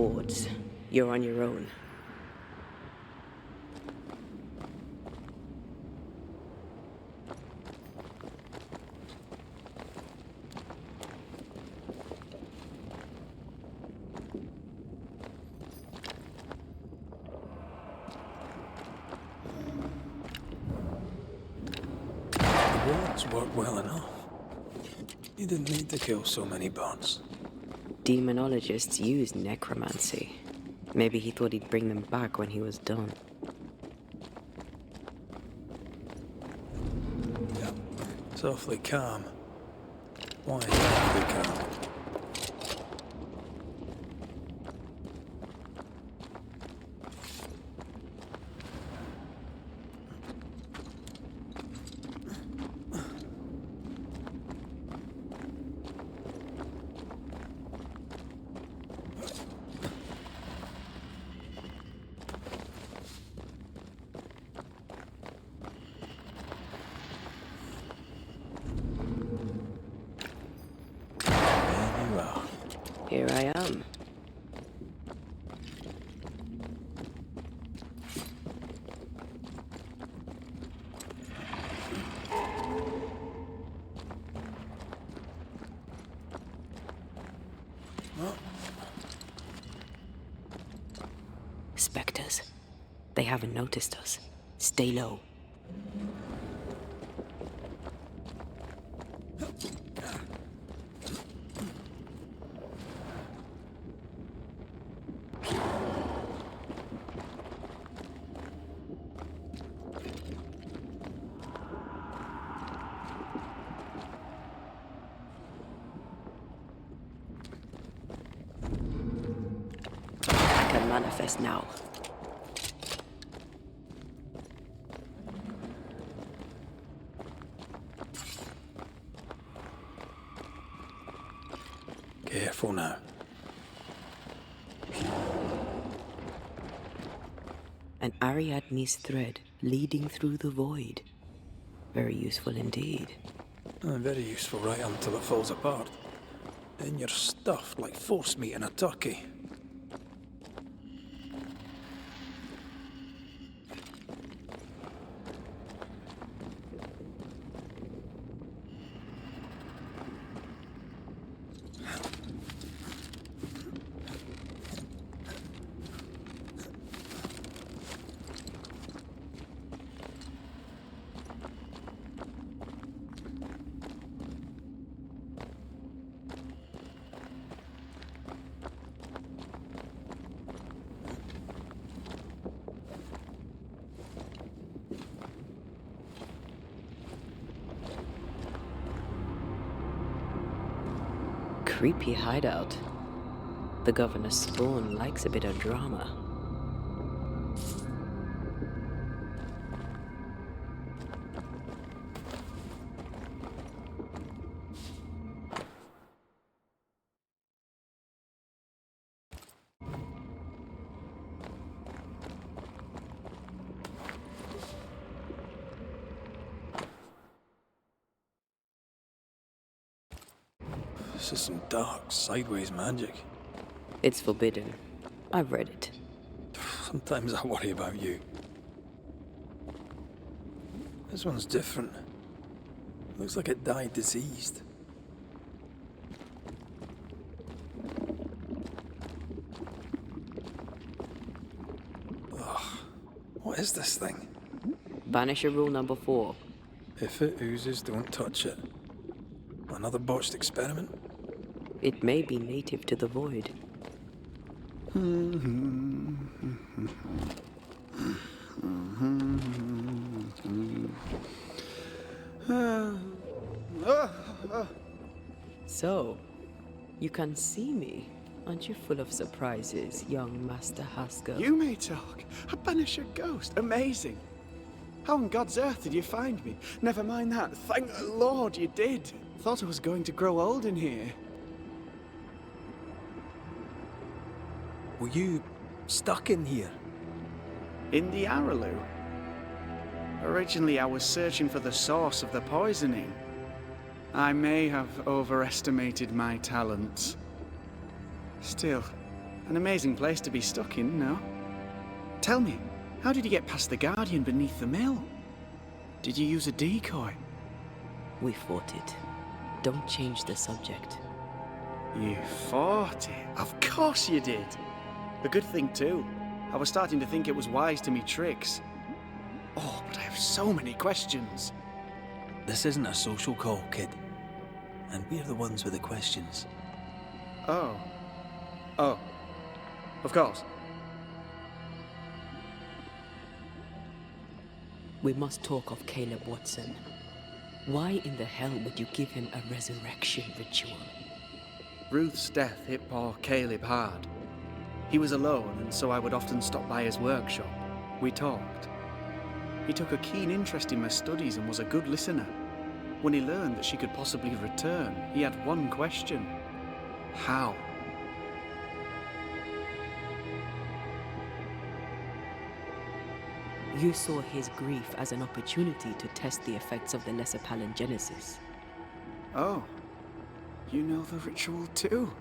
boards. You're on your own. The wards worked well enough. You didn't need to kill so many birds. Demonologists use necromancy. Maybe he thought he'd bring them back when he was done. Yeah. Softly calm. Why softly calm? Here I am. Spectres. They haven't noticed us. Stay low. Manifest now. Careful now. An Ariadne's thread leading through the void. Very useful indeed. Very useful right until it falls apart. Then you're stuffed like force meat in a turkey. Creepy hideout. The governor's spawn likes a bit of drama. This is some dark, sideways magic. It's forbidden. I've read it. Sometimes I worry about you. This one's different. Looks like it died diseased. Ugh. What is this thing? Banisher rule number 4. If it oozes, don't touch it. Another botched experiment? It may be native to the void. So, you can see me. Aren't you full of surprises, young Master Haskell? You may talk. A Banisher ghost. Amazing. How on God's earth did you find me? Never mind that. Thank the Lord you did. Thought I was going to grow old in here. Were you stuck in here? In the Araloo? Originally, I was searching for the source of the poisoning. I may have overestimated my talents. Still, An amazing place to be stuck in, no? Tell me, how did you get past the Guardian beneath the mill? Did you use a decoy? We fought it. Don't change the subject. You fought it? Of course you did. A good thing too. I was starting to think it was wise to me tricks. Oh, but I have so many questions. This isn't a social call, kid. And we're the ones with the questions. Oh. Oh. Of course. We must talk of Caleb Watson. Why in the hell would you give him a resurrection ritual? Ruth's death hit poor Caleb hard. He was alone, and so I would often stop by his workshop. We talked. He took a keen interest in my studies and was a good listener. When he learned that she could possibly return, he had one question. How? You saw his grief as an opportunity to test the effects of the Lesser Palingenesis. Oh. You know the ritual too?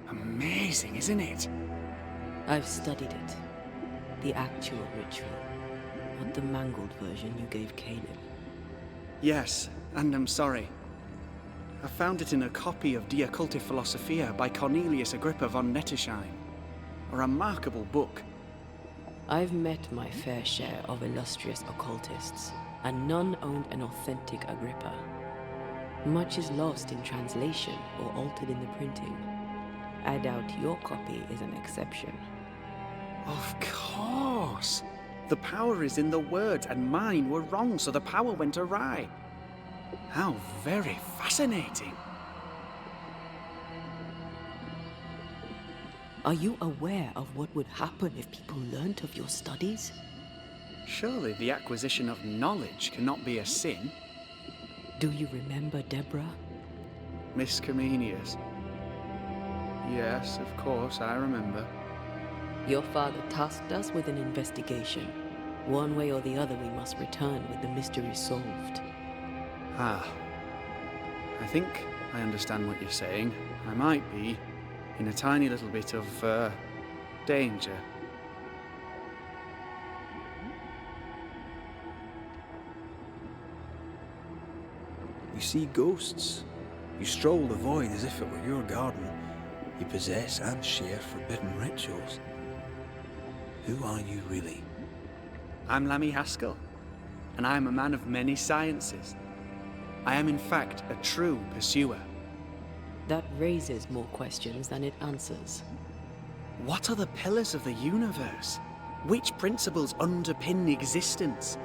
Amazing, isn't it? I've studied it. The actual ritual, not the mangled version you gave Caleb. Yes, and I'm sorry. I found it in a copy of De Occulti Philosophia by Cornelius Agrippa von Nettesheim. A remarkable book. I've met my fair share of illustrious occultists, and none owned an authentic Agrippa. Much is lost in translation or altered in the printing. I doubt your copy is an exception. Of course! The power is in the words, and mine were wrong, so the power went awry. How very fascinating! Are you aware of what would happen if people learnt of your studies? Surely the acquisition of knowledge cannot be a sin. Do you remember Deborah? Miss Comenius. Yes, of course, I remember. Your father tasked us with an investigation. One way or the other, we must return with the mystery solved. Ah. I think I understand what you're saying. I might be in a tiny little bit of, danger. You see ghosts. You stroll the void as if it were your garden. You possess and share forbidden rituals. Who are you really? I'm Lammy Haskell, and I am a man of many sciences. I am in fact a true pursuer. That raises more questions than it answers. What are the pillars of the universe? Which principles underpin existence?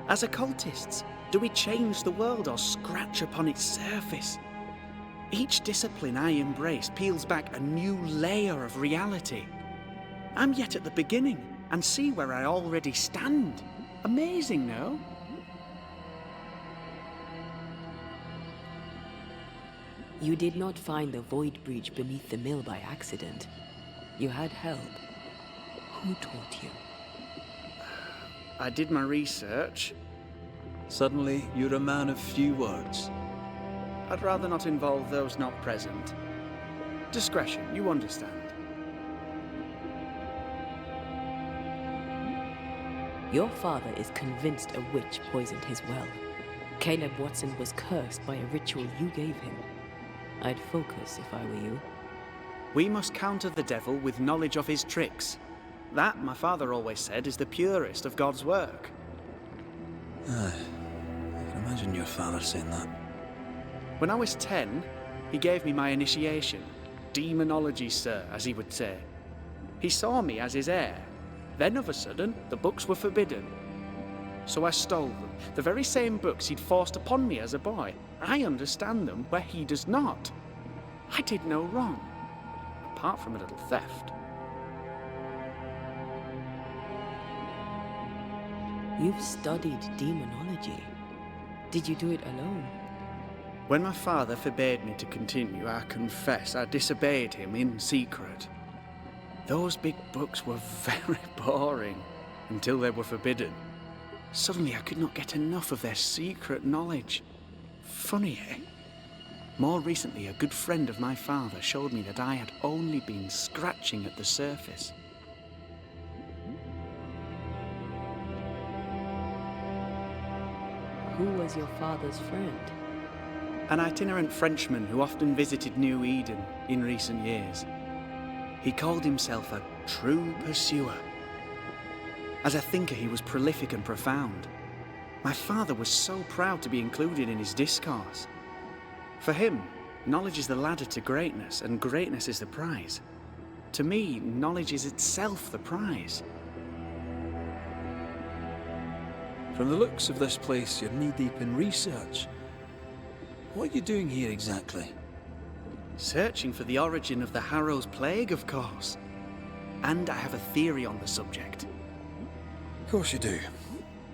As occultists, do we change the world or scratch upon its surface? Each discipline I embrace peels back a new layer of reality. I'm yet at the beginning, and see where I already stand. Amazing, no? You did not find the void breach beneath the mill by accident. You had help. Who taught you? I did my research. Suddenly, you're a man of few words. I'd rather not involve those not present. Discretion, you understand. Your father is convinced a witch poisoned his well. Caleb Watson was cursed by a ritual you gave him. I'd focus if I were you. We must counter the devil with knowledge of his tricks. That, my father always said, is the purest of God's work. Aye. I can imagine your father saying that. When I was 10, he gave me my initiation. Demonology, sir, as he would say. He saw me as his heir. Then, of a sudden, the books were forbidden. So I stole them. The very same books he'd forced upon me as a boy. I understand them where he does not. I did no wrong, apart from a little theft. You've studied demonology. Did you do it alone? When my father forbade me to continue, I confess I disobeyed him in secret. Those big books were very boring until they were forbidden. Suddenly I could not get enough of their secret knowledge. Funny, eh? More recently, a good friend of my father showed me that I had only been scratching at the surface. Who was your father's friend? An itinerant Frenchman who often visited New Eden in recent years. He called himself a true pursuer. As a thinker, he was prolific and profound. My father was so proud to be included in his discourse. For him, knowledge is the ladder to greatness, and greatness is the prize. To me, knowledge is itself the prize. From the looks of this place, you're knee-deep in research. What are you doing here exactly? Searching for the origin of the Harrow's plague, of course. And I have a theory on the subject. Of course you do.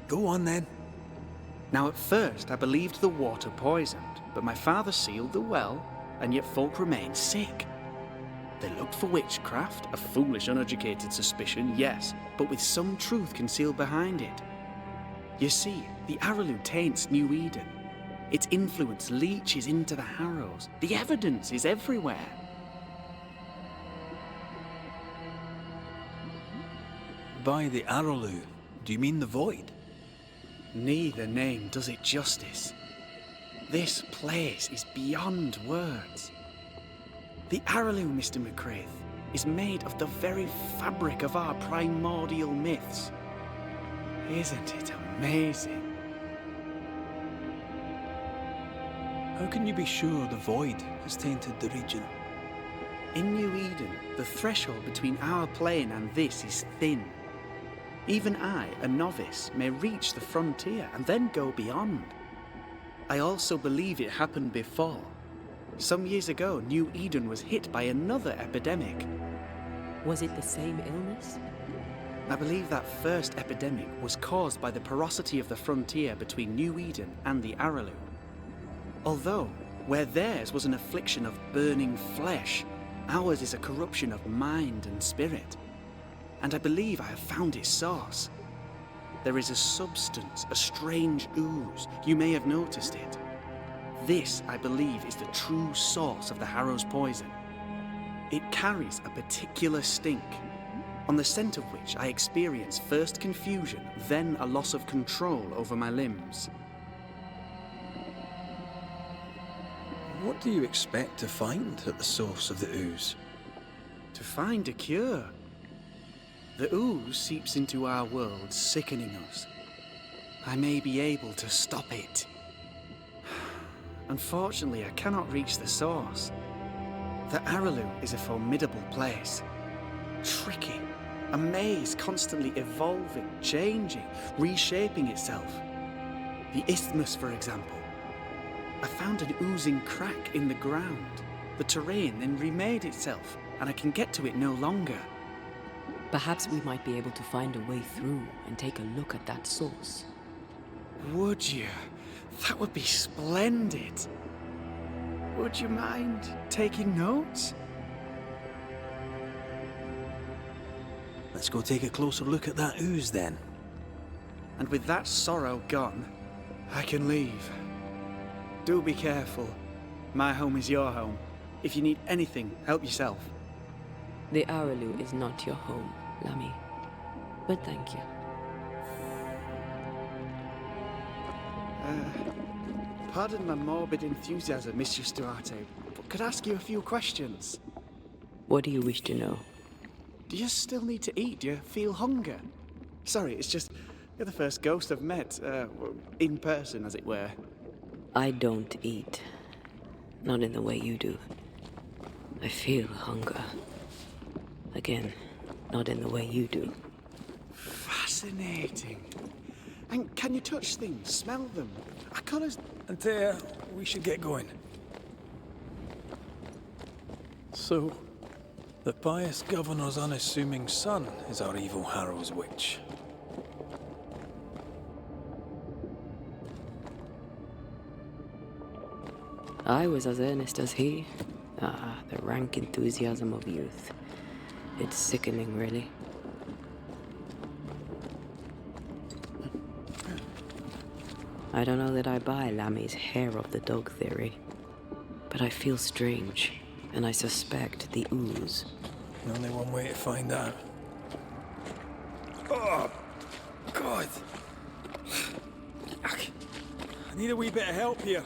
Go on then. Now, at first, I believed the water poisoned, but my father sealed the well, and yet folk remained sick. They looked for witchcraft, a foolish, uneducated suspicion, yes, but with some truth concealed behind it. You see, the Araloo taints New Eden. Its influence leaches into the Harrows. The evidence is everywhere. By the Araloo, do you mean the Void? Neither name does it justice. This place is beyond words. The Araloo, Mr. McCraith, is made of the very fabric of our primordial myths. Isn't it amazing? How can you be sure the Void has tainted the region? In New Eden, the threshold between our plane and this is thin. Even I, a novice, may reach the frontier and then go beyond. I also believe it happened before. Some years ago, New Eden was hit by another epidemic. Was it the same illness? I believe that first epidemic was caused by the porosity of the frontier between New Eden and the Araloo. Although, where theirs was an affliction of burning flesh, ours is a corruption of mind and spirit. And I believe I have found its source. There is a substance, a strange ooze. You may have noticed it. This, I believe, is the true source of the Harrow's poison. It carries a particular stink, on the scent of which I experience first confusion, then a loss of control over my limbs. What do you expect to find at the source of the ooze? To find a cure. The ooze seeps into our world, sickening us. I may be able to stop it. Unfortunately, I cannot reach the source. The Araloo is a formidable place. Tricky. A maze constantly evolving, changing, reshaping itself. The isthmus, for example. I found an oozing crack in the ground. The terrain then remade itself, and I can get to it no longer. Perhaps we might be able to find a way through and take a look at that source. Would you? That would be splendid. Would you mind taking notes? Let's go take a closer look at that ooze then. And with that sorrow gone, I can leave. Do be careful. My home is your home. If you need anything, help yourself. The Araloo is not your home, Lammy. But thank you. Pardon my morbid enthusiasm, Mistress Duarte, but could I ask you a few questions? What do you wish to know? Do you still need to eat? Do you feel hunger? Sorry, it's just, you're the first ghost I've met, in person, as it were. I don't eat. Not in the way you do. I feel hunger. Again, not in the way you do. Fascinating. And can you touch things, smell them? Our colours... Antea, we should get going. So, the pious governor's unassuming son is our evil Harrow's witch. I was as earnest as he. Ah, the rank enthusiasm of youth. It's sickening, really. I don't know that I buy Lammy's hair of the dog theory, but But I feel strange, and I suspect the ooze. Only one way to find out. Oh, God. I need a wee bit of help here.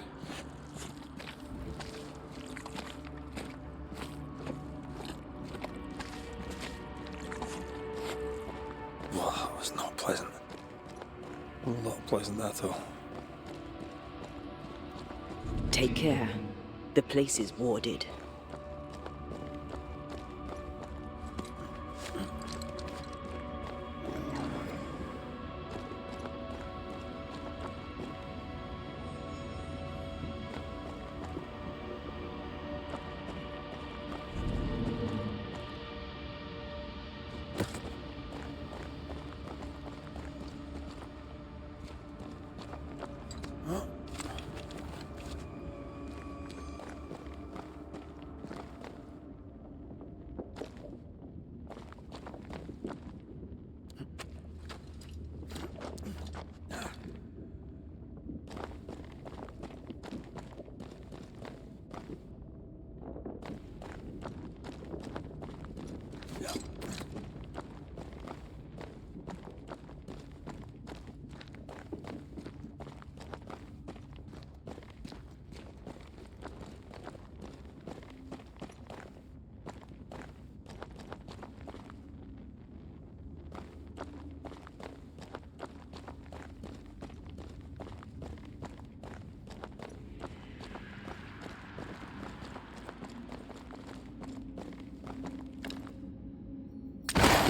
Well, that was not pleasant. Not pleasant at all. Take care. The place is warded.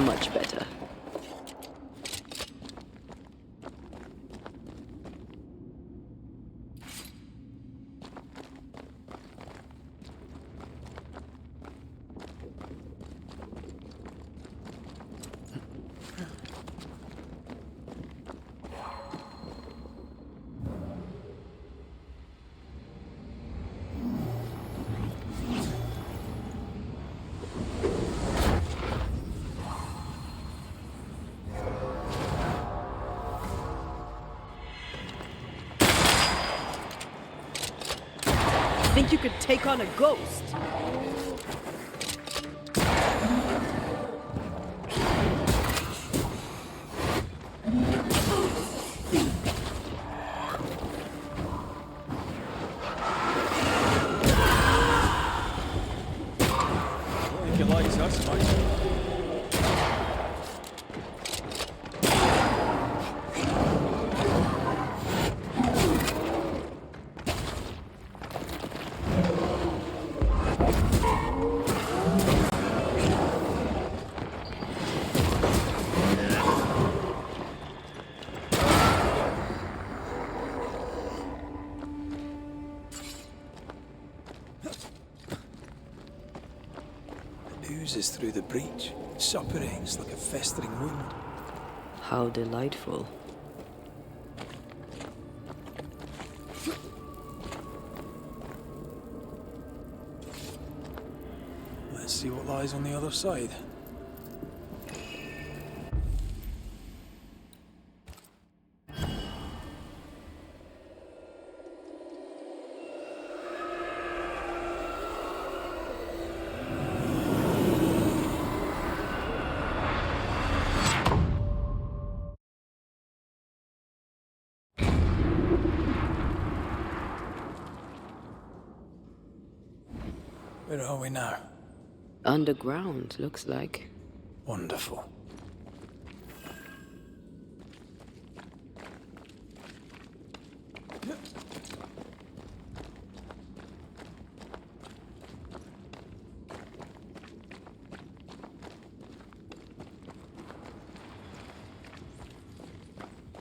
Much better. Think you could take on a ghost? I don't think he likes us much. Oozes through the breach, suppurates like a festering wound. How delightful. Let's see what lies on the other side. Where are we now? Underground, looks like. Wonderful.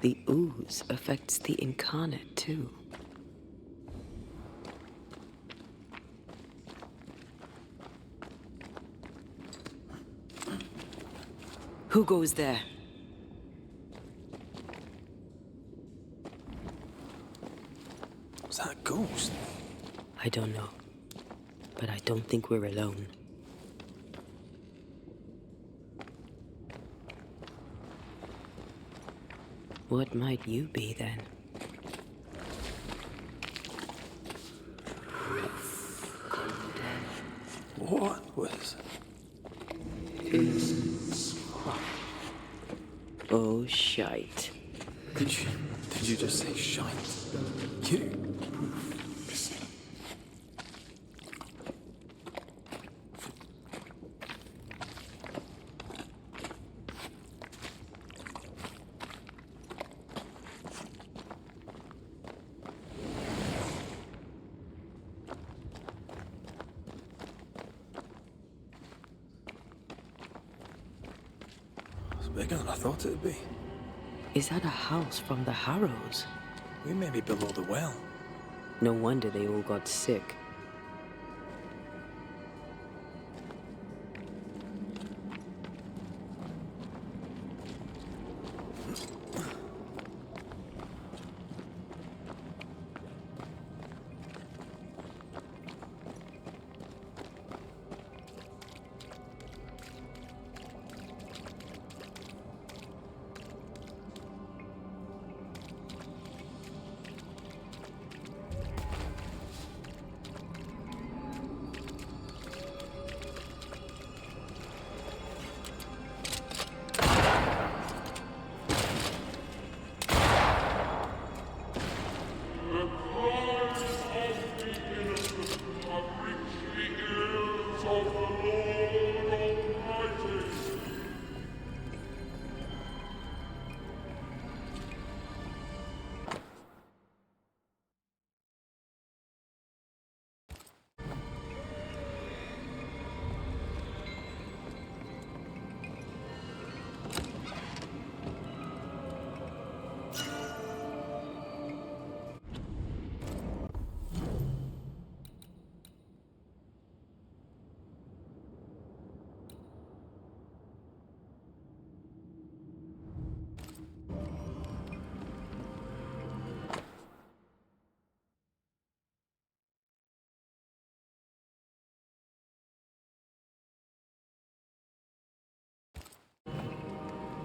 The ooze affects the incarnate, too. Who goes there? Was that a ghost? I don't know. But I don't think we're alone. What might you be, then? What was... Oh, shite. Did you just say shite? You... It's bigger than I thought it'd be. Is that a house from the Harrows? We may be below the well. No wonder they all got sick.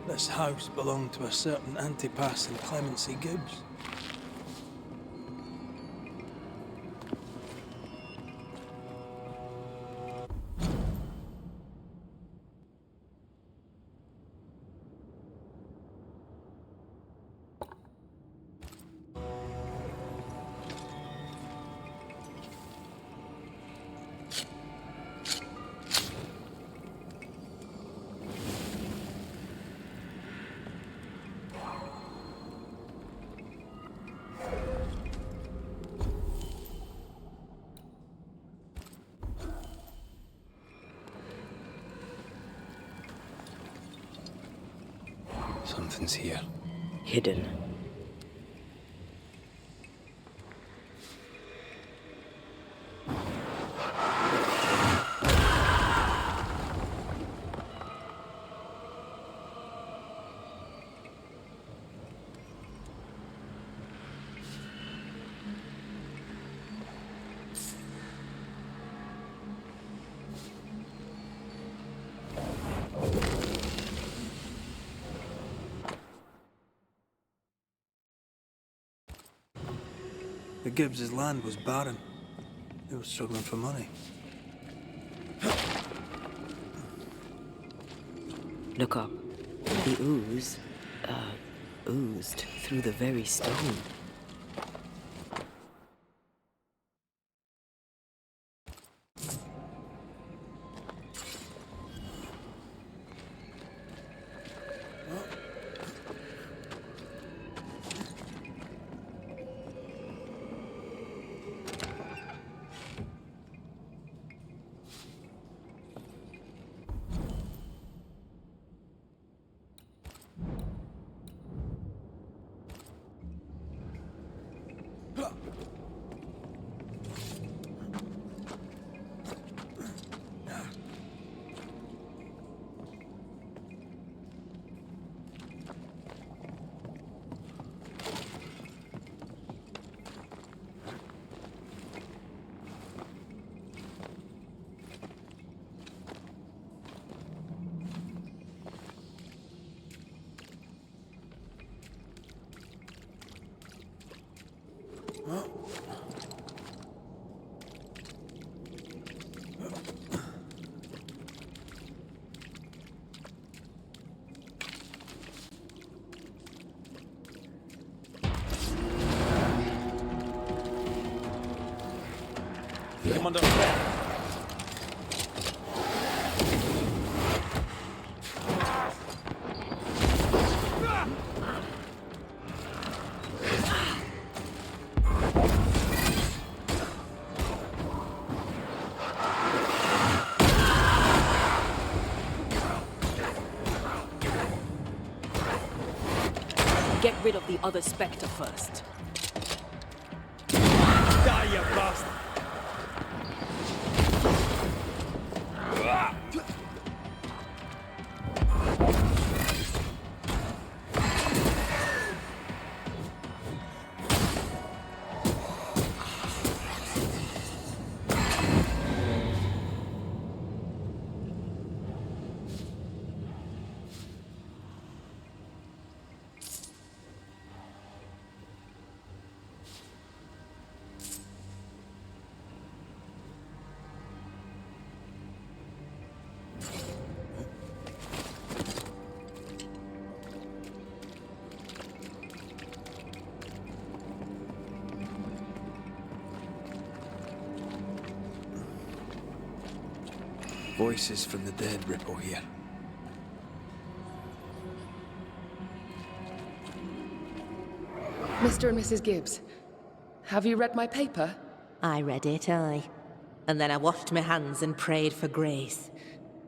This house belonged to a certain Antipas and Clemency Gibbs. Something's here. Hidden. The Gibbs' land was barren. They were struggling for money. Look up. The ooze, oozed through the very stone. Come under threat. Get rid of the other Spectre first. Die, you bastard! Voices from the dead ripple here. Mr. and Mrs. Gibbs, have you read my paper? I read it, aye. And then I washed my hands and prayed for grace.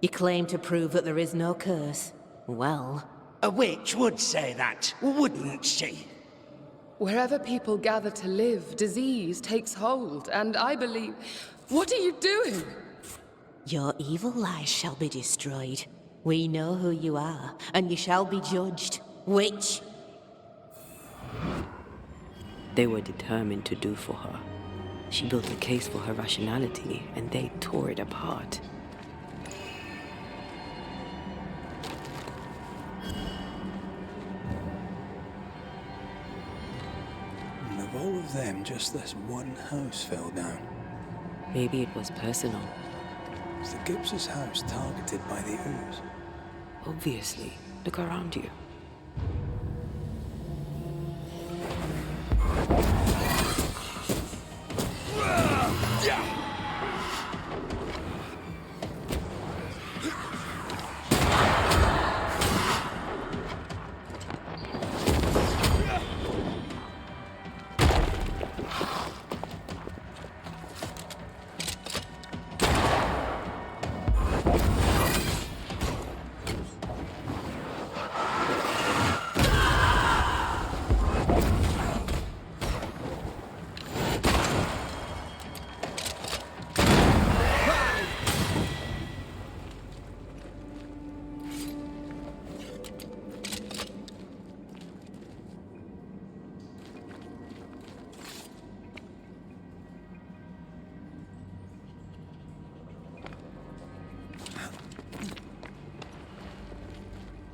You claim to prove that there is no curse. Well... A witch would say that, wouldn't she? Wherever people gather to live, disease takes hold, and I believe... What are you doing? Your evil lies shall be destroyed. We know who you are, and you shall be judged. Witch! They were determined to do for her. She built a case for her rationality, and they tore it apart. And of all of them, just this one house fell down. Maybe it was personal. Was the Gibbs' house targeted by the ooze? Obviously. Look around you.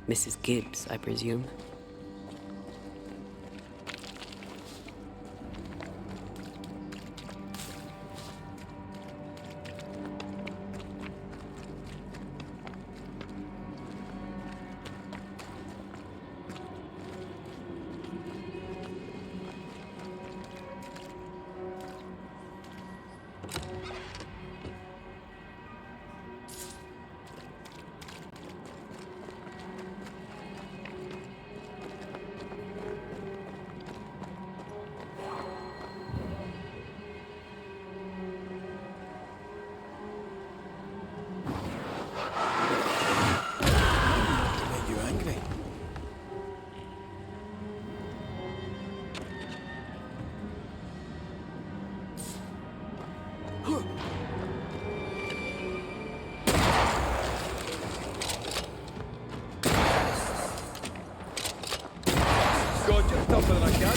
Mrs. Gibbs, I presume. God, you're tougher than I can.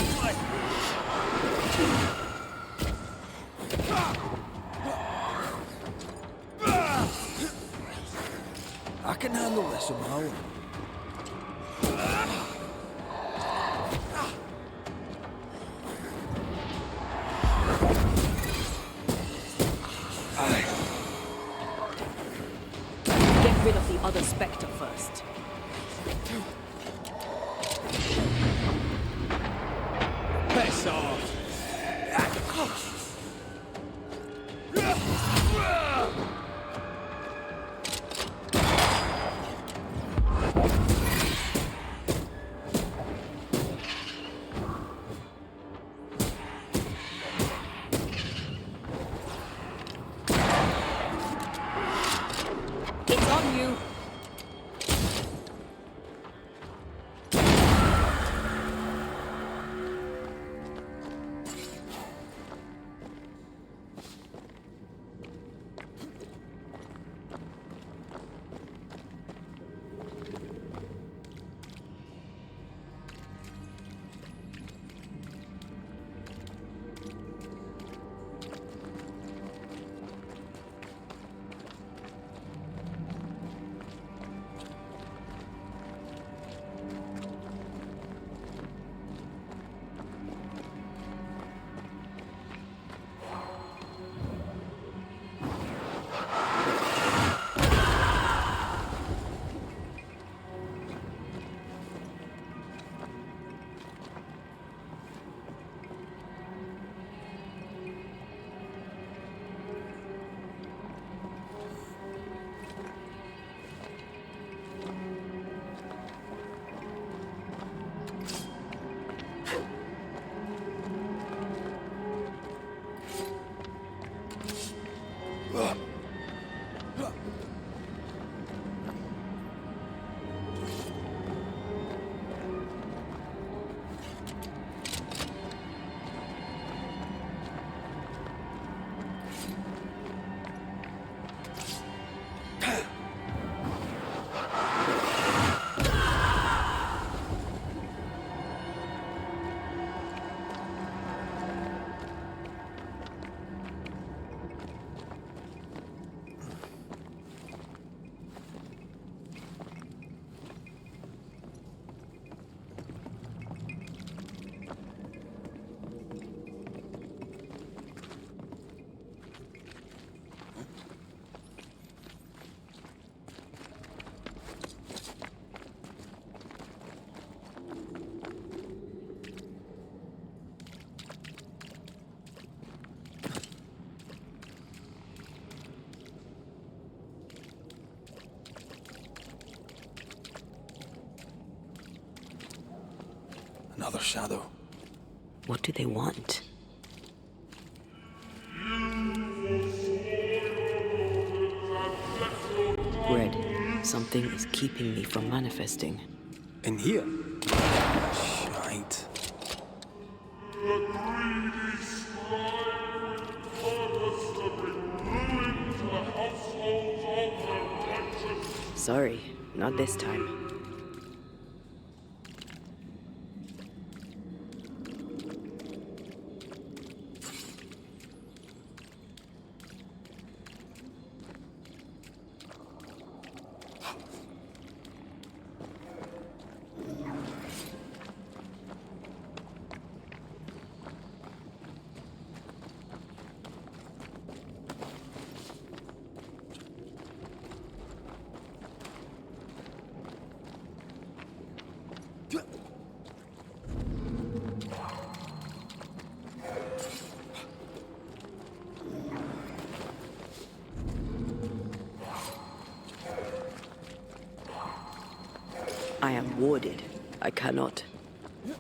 I can handle this on my own. Get rid of the other Spectre first. Piss off! on you! Another shadow. What do they want? Red, something is keeping me from manifesting. In here? Shite. Sorry, not this time. I am warded. I cannot. You're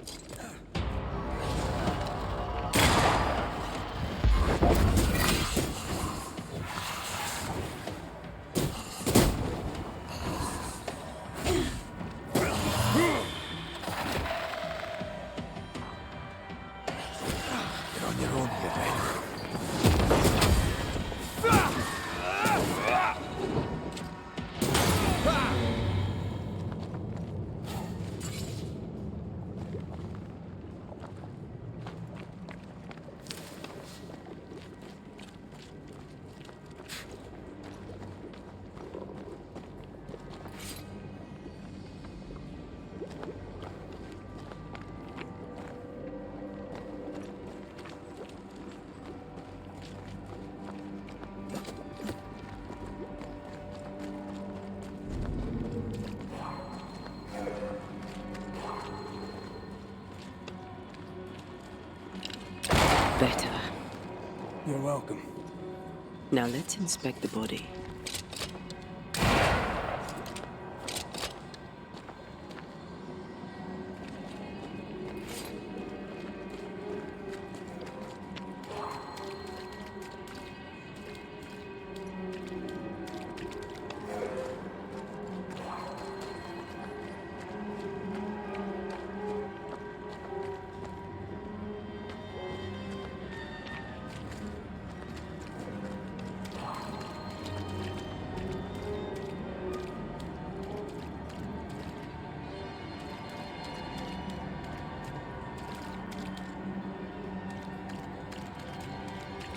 on your own here, Red. Better. You're welcome. Now let's inspect the body.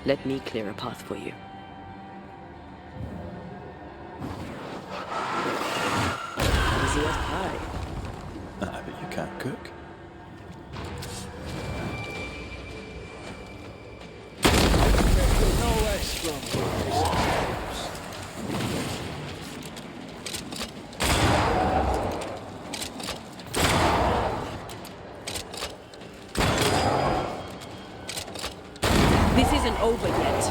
Let me clear a path for you. Easy as pie. I bet you can't cook. No less from This isn't over yet.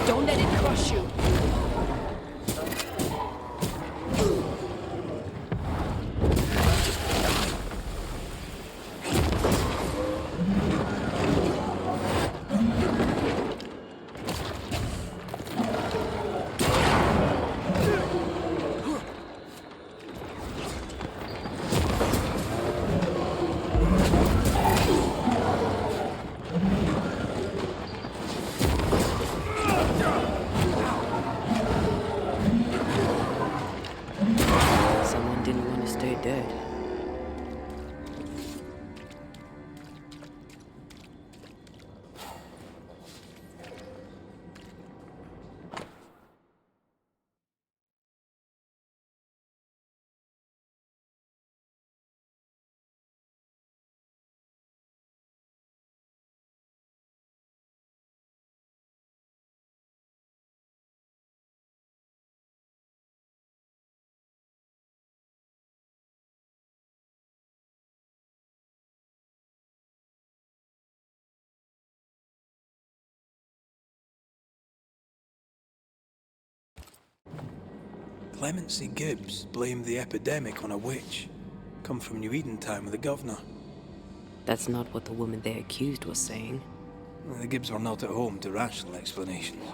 Don't let it crush you. Someone didn't want to stay dead. Clemency Gibbs blamed the epidemic on a witch. Come from New Eden time with the governor. That's not what the woman they accused was saying. The Gibbs were not at home to rational explanations.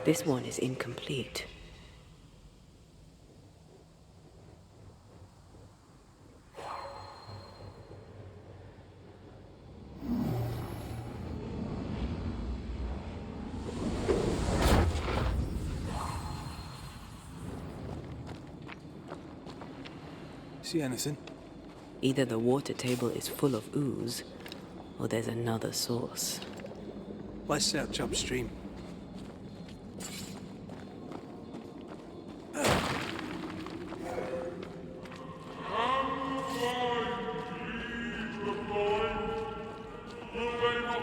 This one is incomplete. See anything? Either the water table is full of ooze, or there's another source. Let's search upstream. Will they not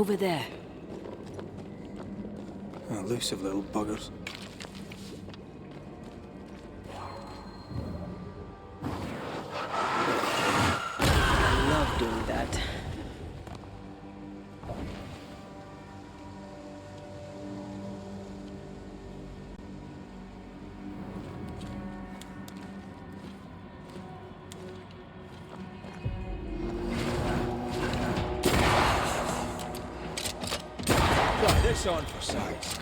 Over there. Elusive little buggers. I love doing that. Try this on for size.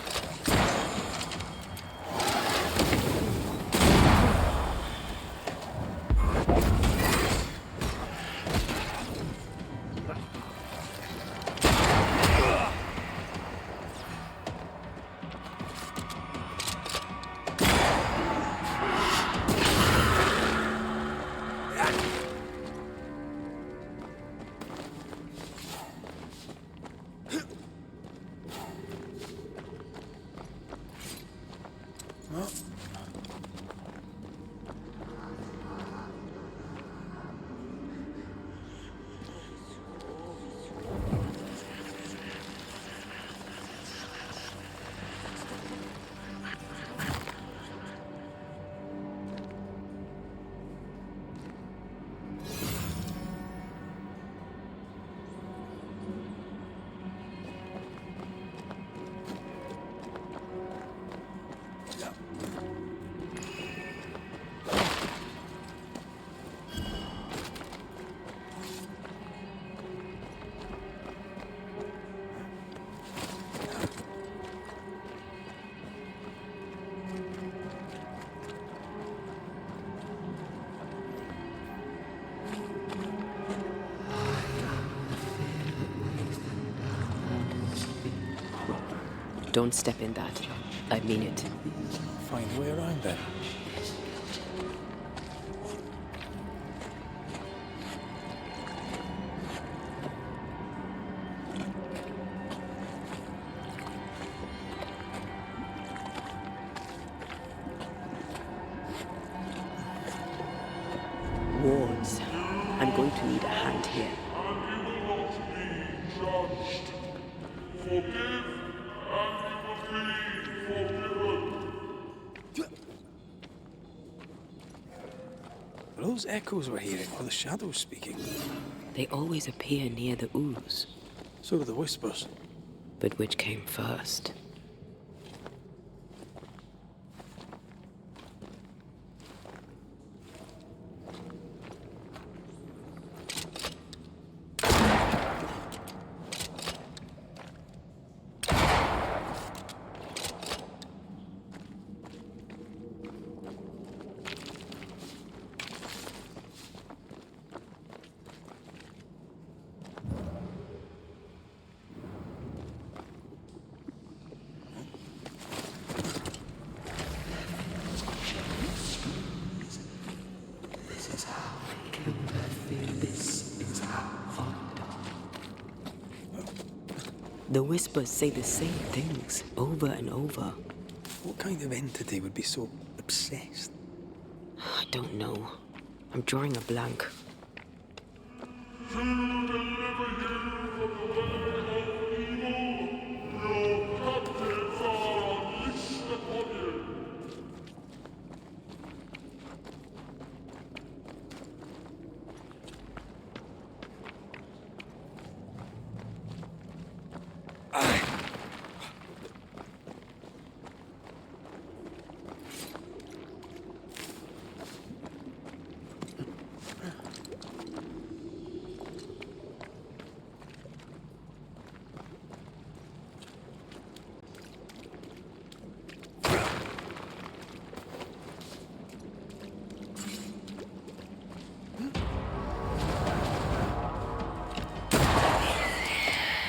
Don't step in that. I mean it. Find a way around then. Wards. I'm going to need a hand here. Are those echoes we're hearing, or the shadows speaking? They always appear near the ooze. So do the whispers. But which came first? The whispers say the same things over and over. What kind of entity would be so obsessed? I don't know. I'm drawing a blank.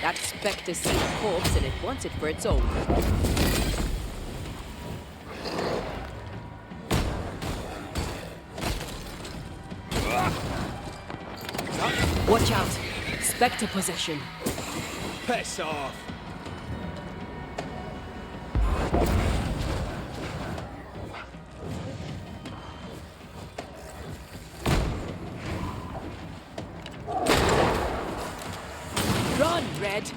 That spectre sees a corpse and it wants it for its own. Watch out! Spectre possession. Piss off! Run, Red!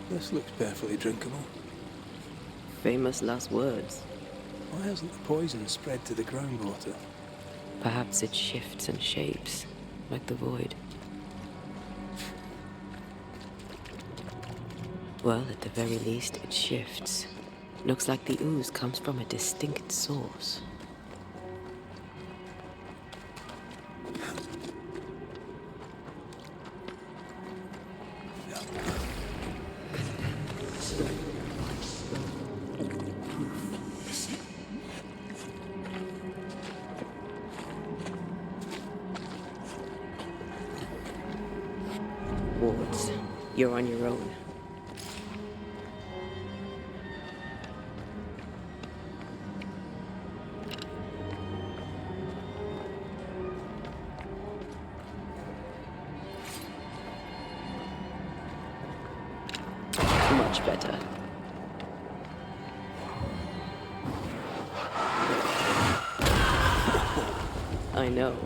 This looks perfectly drinkable. Famous last words. Why hasn't the poison spread to the groundwater? Perhaps it shifts and shapes, like the void. Well, at the very least, it shifts. Looks like the ooze comes from a distinct source. Wards, you're on your own. Much better. I know.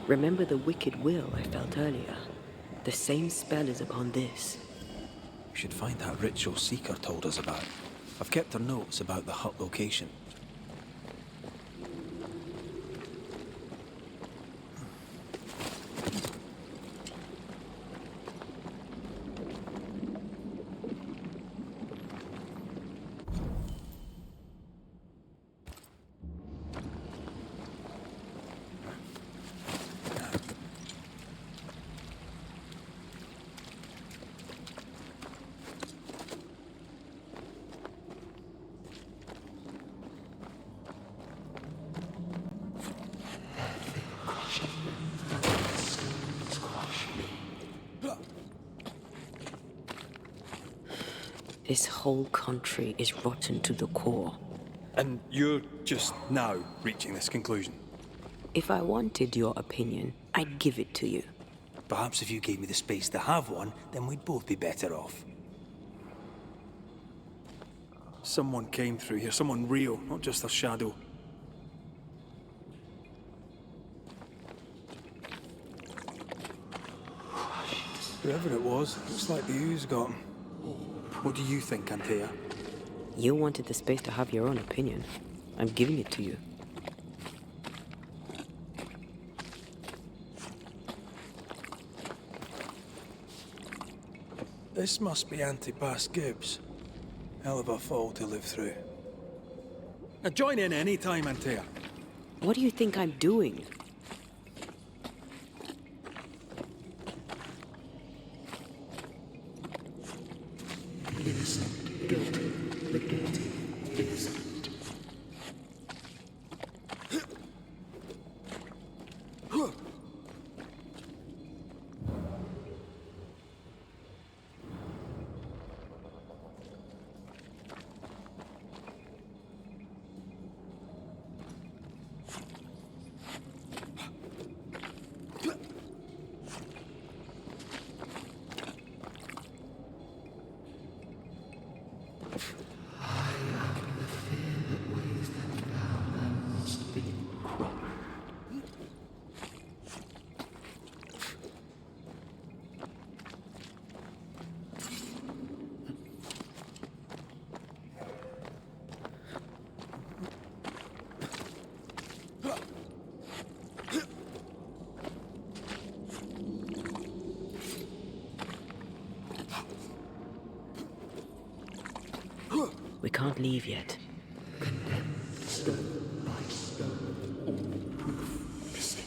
Remember the wicked will I felt earlier? The same spell is upon this. We should find that ritual Seeker told us about. I've kept her notes about the hut location. This whole country is rotten to the core. And you're just now reaching this conclusion? If I wanted your opinion, I'd give it to you. Perhaps if you gave me the space to have one, then we'd both be better off. Someone came through here, someone real, not just a shadow. Whoever it was, looks like the ooze got him. What do you think, Antea? You wanted the space to have your own opinion. I'm giving it to you. This must be Antipas Gibbs. Hell of a fall to live through. Now join in any time, Antea. What do you think I'm doing? Innocent, guilty, the guilty, innocent. We can't leave yet. Stone by stone, all proof missing.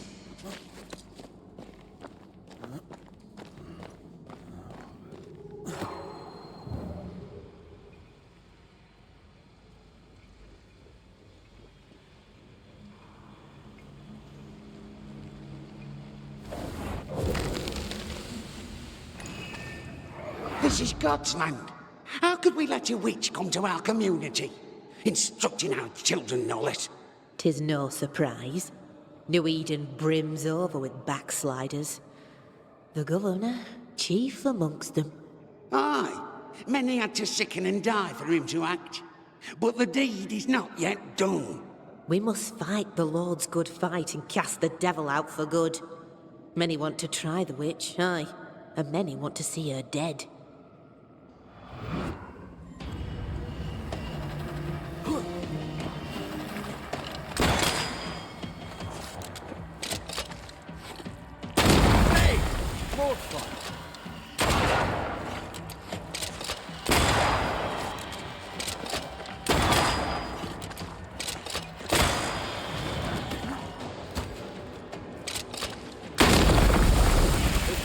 This is God's land. How could we let a witch come to our community? Instructing our children, no less. 'Tis no surprise. New Eden brims over with backsliders. The governor, chief amongst them. Aye, many had to sicken and die for him to act. But the deed is not yet done. We must fight the Lord's good fight and cast the devil out for good. Many want to try the witch, aye, and many want to see her dead.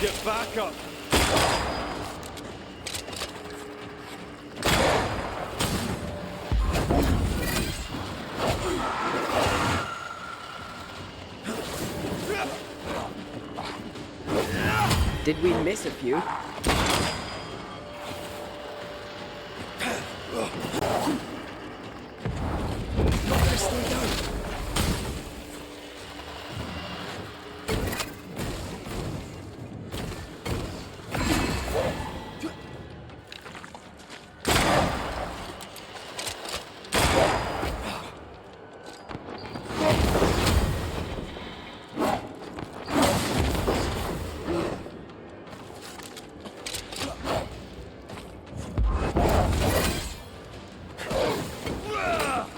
Get back up! Did we miss a few?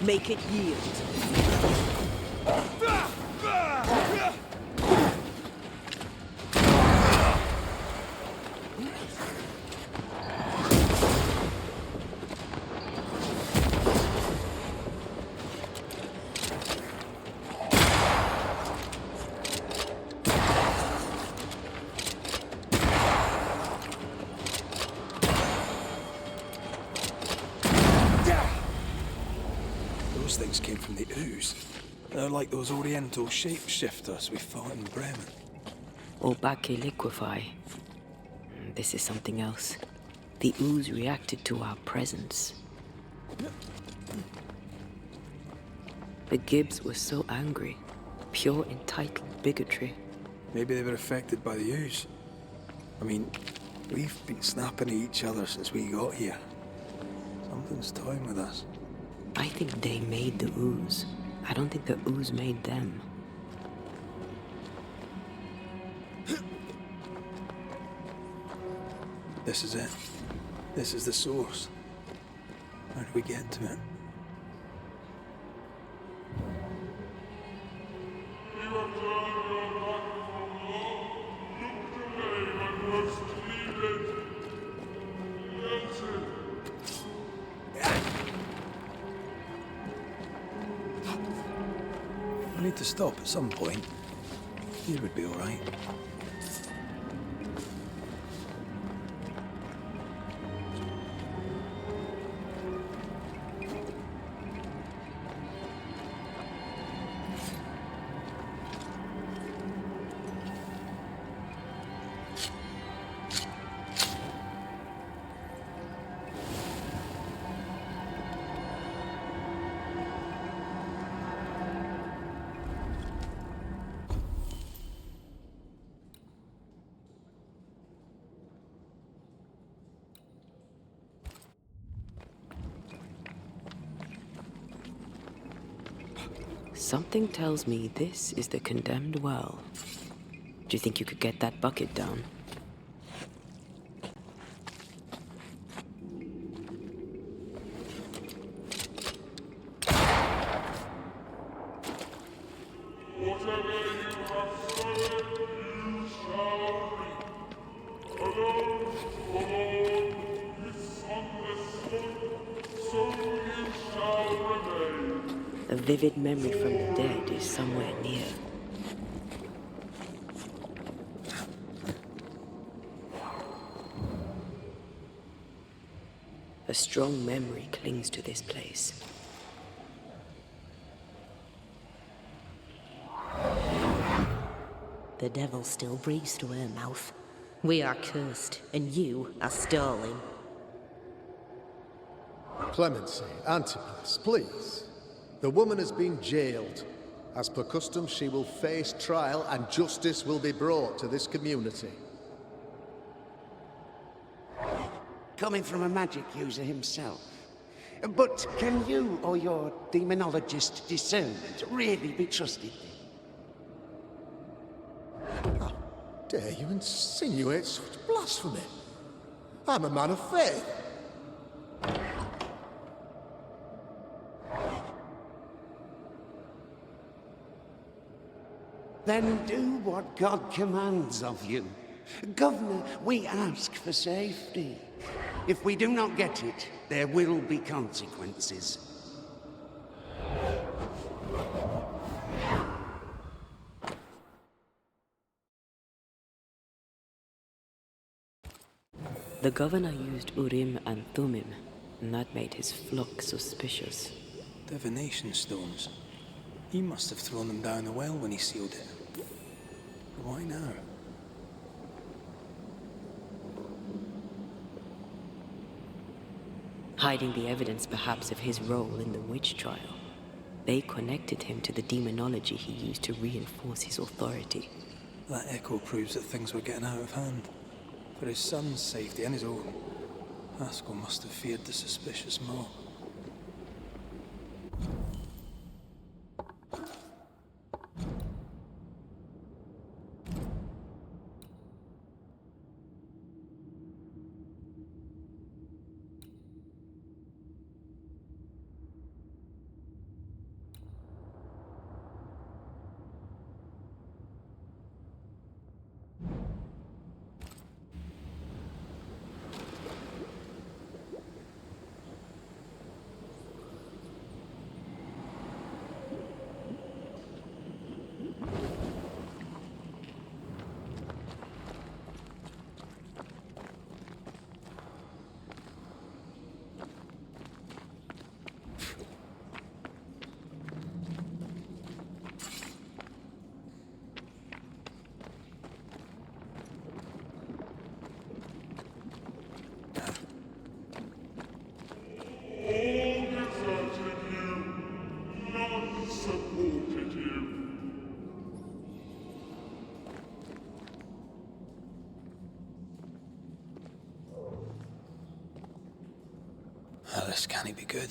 Make it yield. Those things came from the ooze. They're like those oriental shapeshifters we fought in Bremen. Or Bacche liquefy. This is something else. The ooze reacted to our presence. The Gibbs were so angry. Pure entitled bigotry. Maybe they were affected by the ooze. I mean, we've been snapping at each other since we got here. Something's toying with us. I think they made the ooze. I don't think the ooze made them. This is it. This is the source. How do we get to it? We need to stop at some point. Here would be all right. Something tells me this is the condemned well. Do you think you could get that bucket down? Alone, for all, is understood, so A vivid memory from the dead is somewhere near. A strong memory clings to this place. The devil still breathes through her mouth. We are cursed, and you are stalling. Clemency, Antipas, please. The woman has been jailed. As per custom, she will face trial and justice will be brought to this community. Coming from a magic user himself. But can you or your demonologist discernment really be trusted? How dare you insinuate such blasphemy? I'm a man of faith. Then do what God commands of you. Governor, we ask for safety. If we do not get it, there will be consequences. The governor used Urim and Thummim, and that made his flock suspicious. Divination stones. He must have thrown them down the well when he sealed it. Why now? Hiding the evidence perhaps of his role in the witch trial. They connected him to the demonology he used to reinforce his authority. That echo proves that things were getting out of hand. For his son's safety and his own, Haskell must have feared the suspicious mob. Well, this can't be good.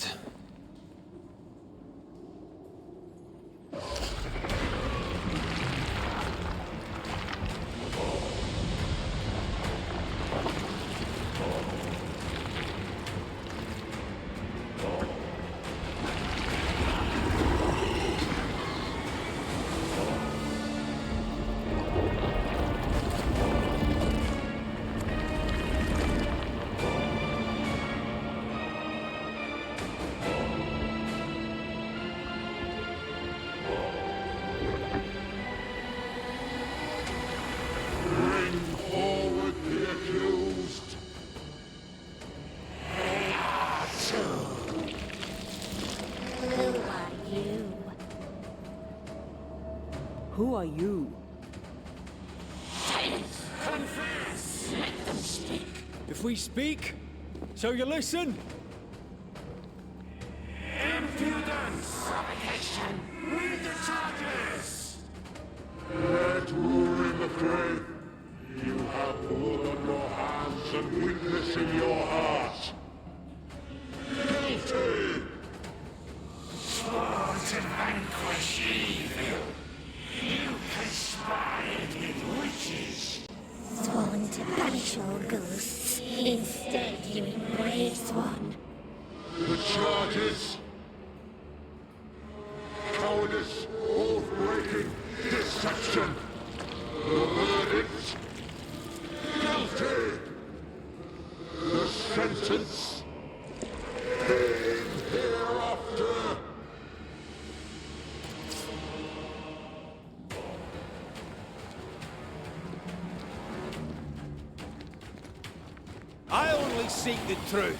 Who are you? Confess! Let them speak! If we speak, so you listen? Impudence! Provocation! Read the charges! Let Urim the grave. You have blood on your hands and weakness in your heart. Guilty! Sworn to vanquish evil. You conspired with witches. Sworn to banish all ghosts. Instead, you embrace one. The charges. Cowardice, oath-breaking, deception. The verdict. Guilty. The sentence. Pain hereafter. seek the truth.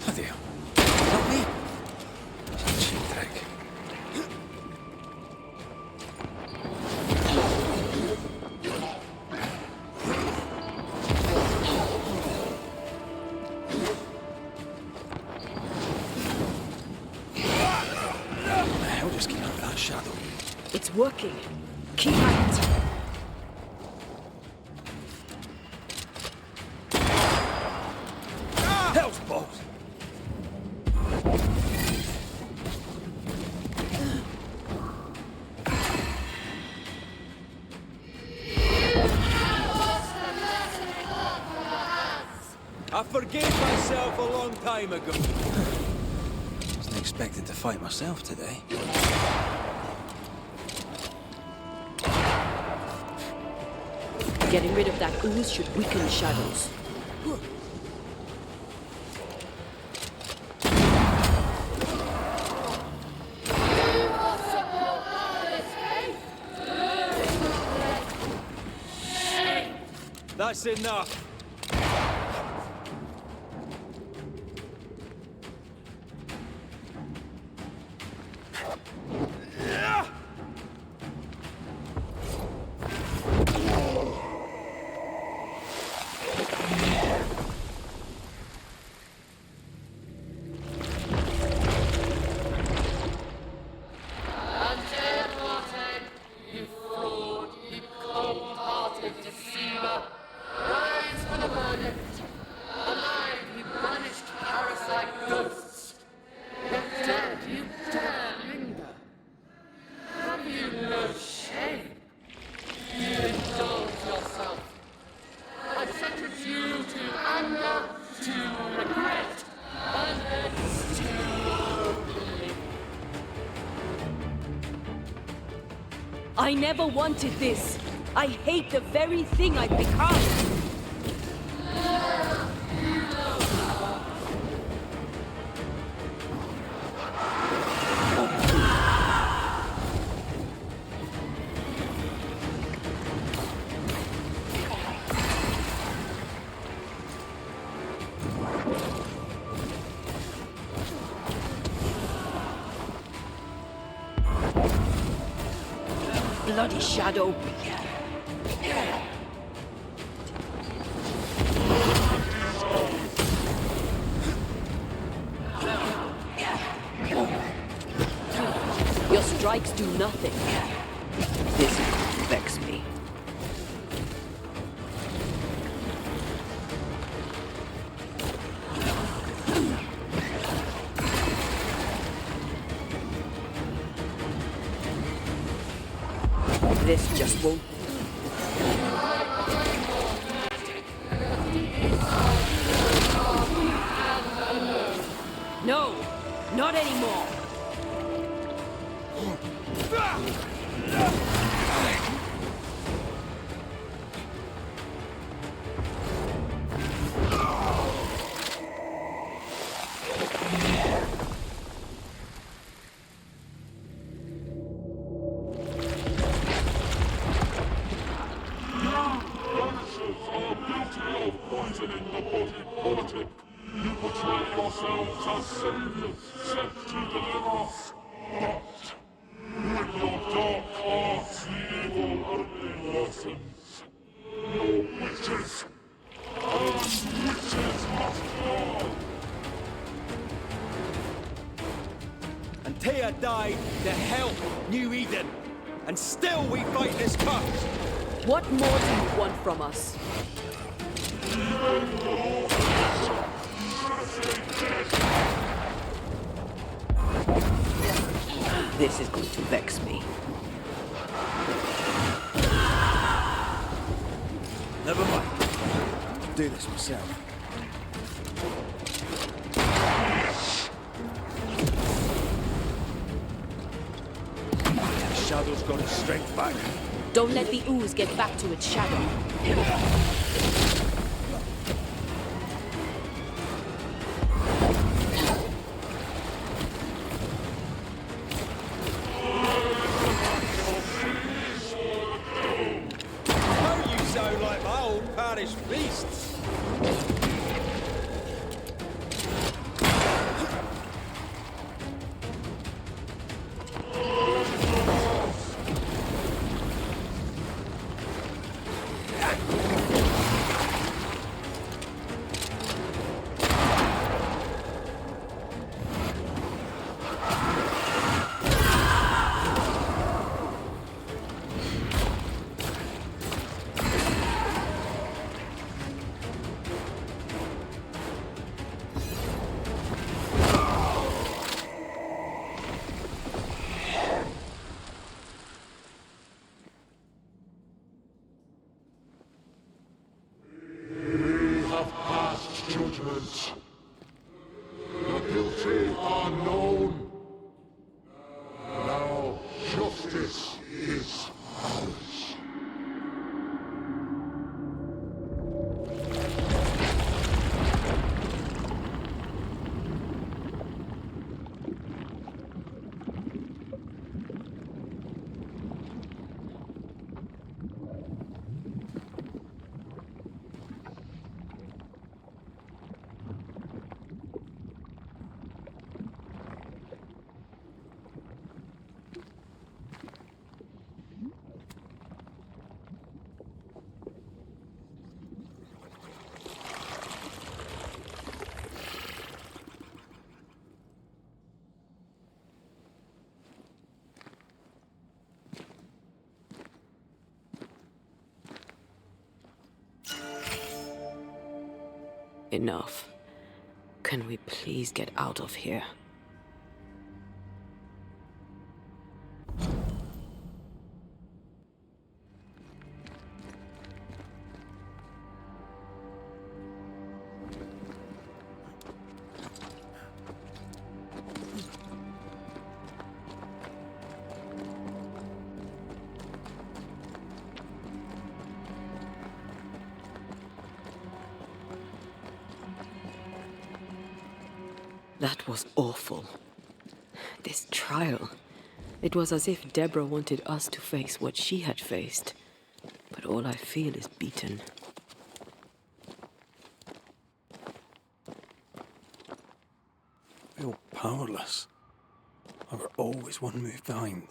Bloody hell. Not me. Cheap trick. I'll just keep out of that shadow. It's working. Keep at it. Hell's balls! I forgave myself a long time ago. Wasn't expecting to fight myself today. Getting rid of that ooze should weaken the shadows. That's enough. I never wanted this. I hate the very thing I've become. Bloody shadow. Your strikes do nothing. This is going to vex me. This just won't. No, not anymore. Poisoning the body politic. You portray yourselves as saviors sent to deliver us. But with your dark hearts, the evil only worsens. Your witches and witches must fall. Antea died to help New Eden, and still we fight this curse. What more do you want from us? This is going to vex me. Never mind. I'll do this myself. The shadow's got its strength back. Don't let the ooze get back to its shadow. Enough. Can we please get out of here? That was awful. This trial. It was as if Deborah wanted us to face what she had faced. But all I feel is beaten. I feel powerless. I were always one move behind.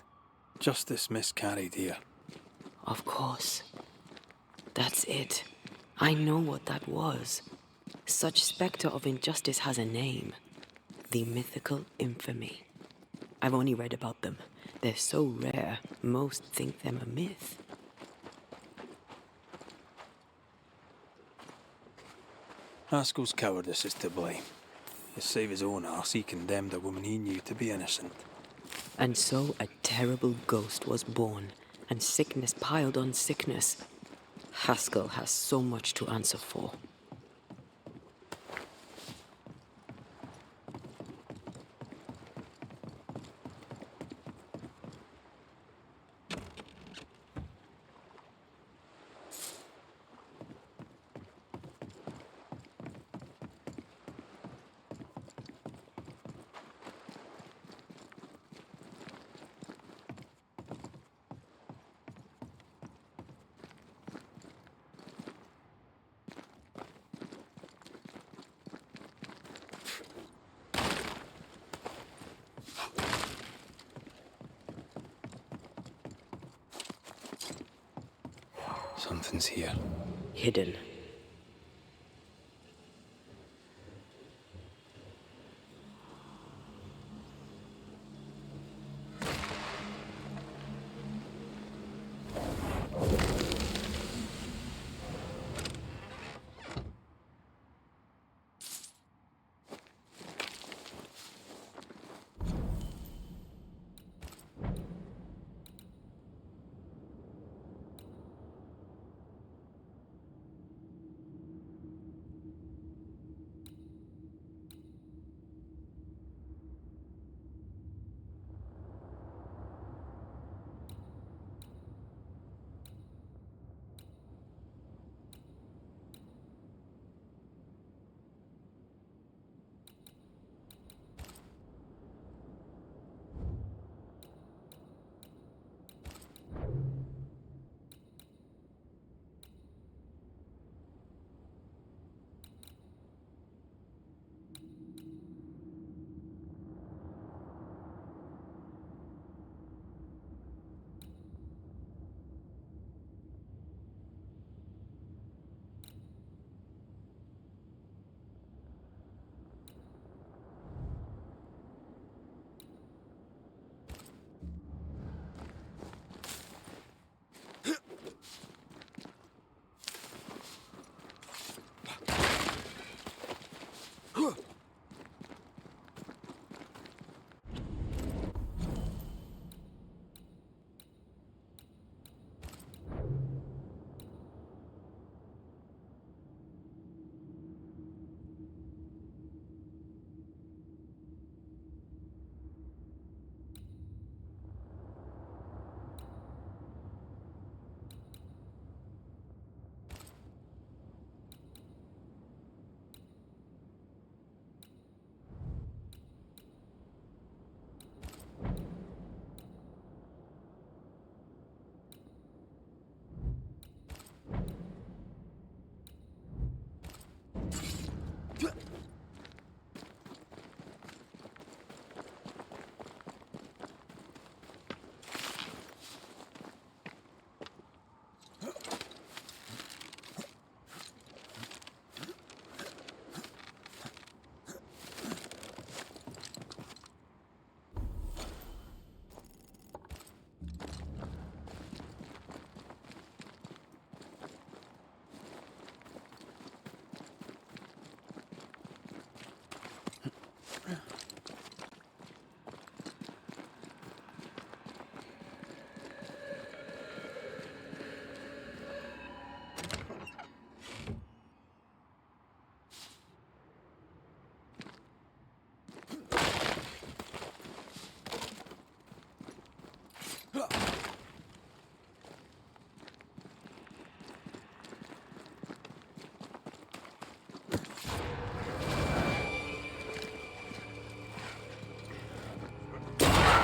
Justice miscarried here. Of course. That's it. I know what that was. Such spectre of injustice has a name. The mythical infamy. I've only read about them. They're so rare, most think them a myth. Haskell's cowardice is to blame. To save his own arse, he condemned a woman he knew to be innocent. And so a terrible ghost was born, and sickness piled on sickness. Haskell has so much to answer for. Something's here. Hidden.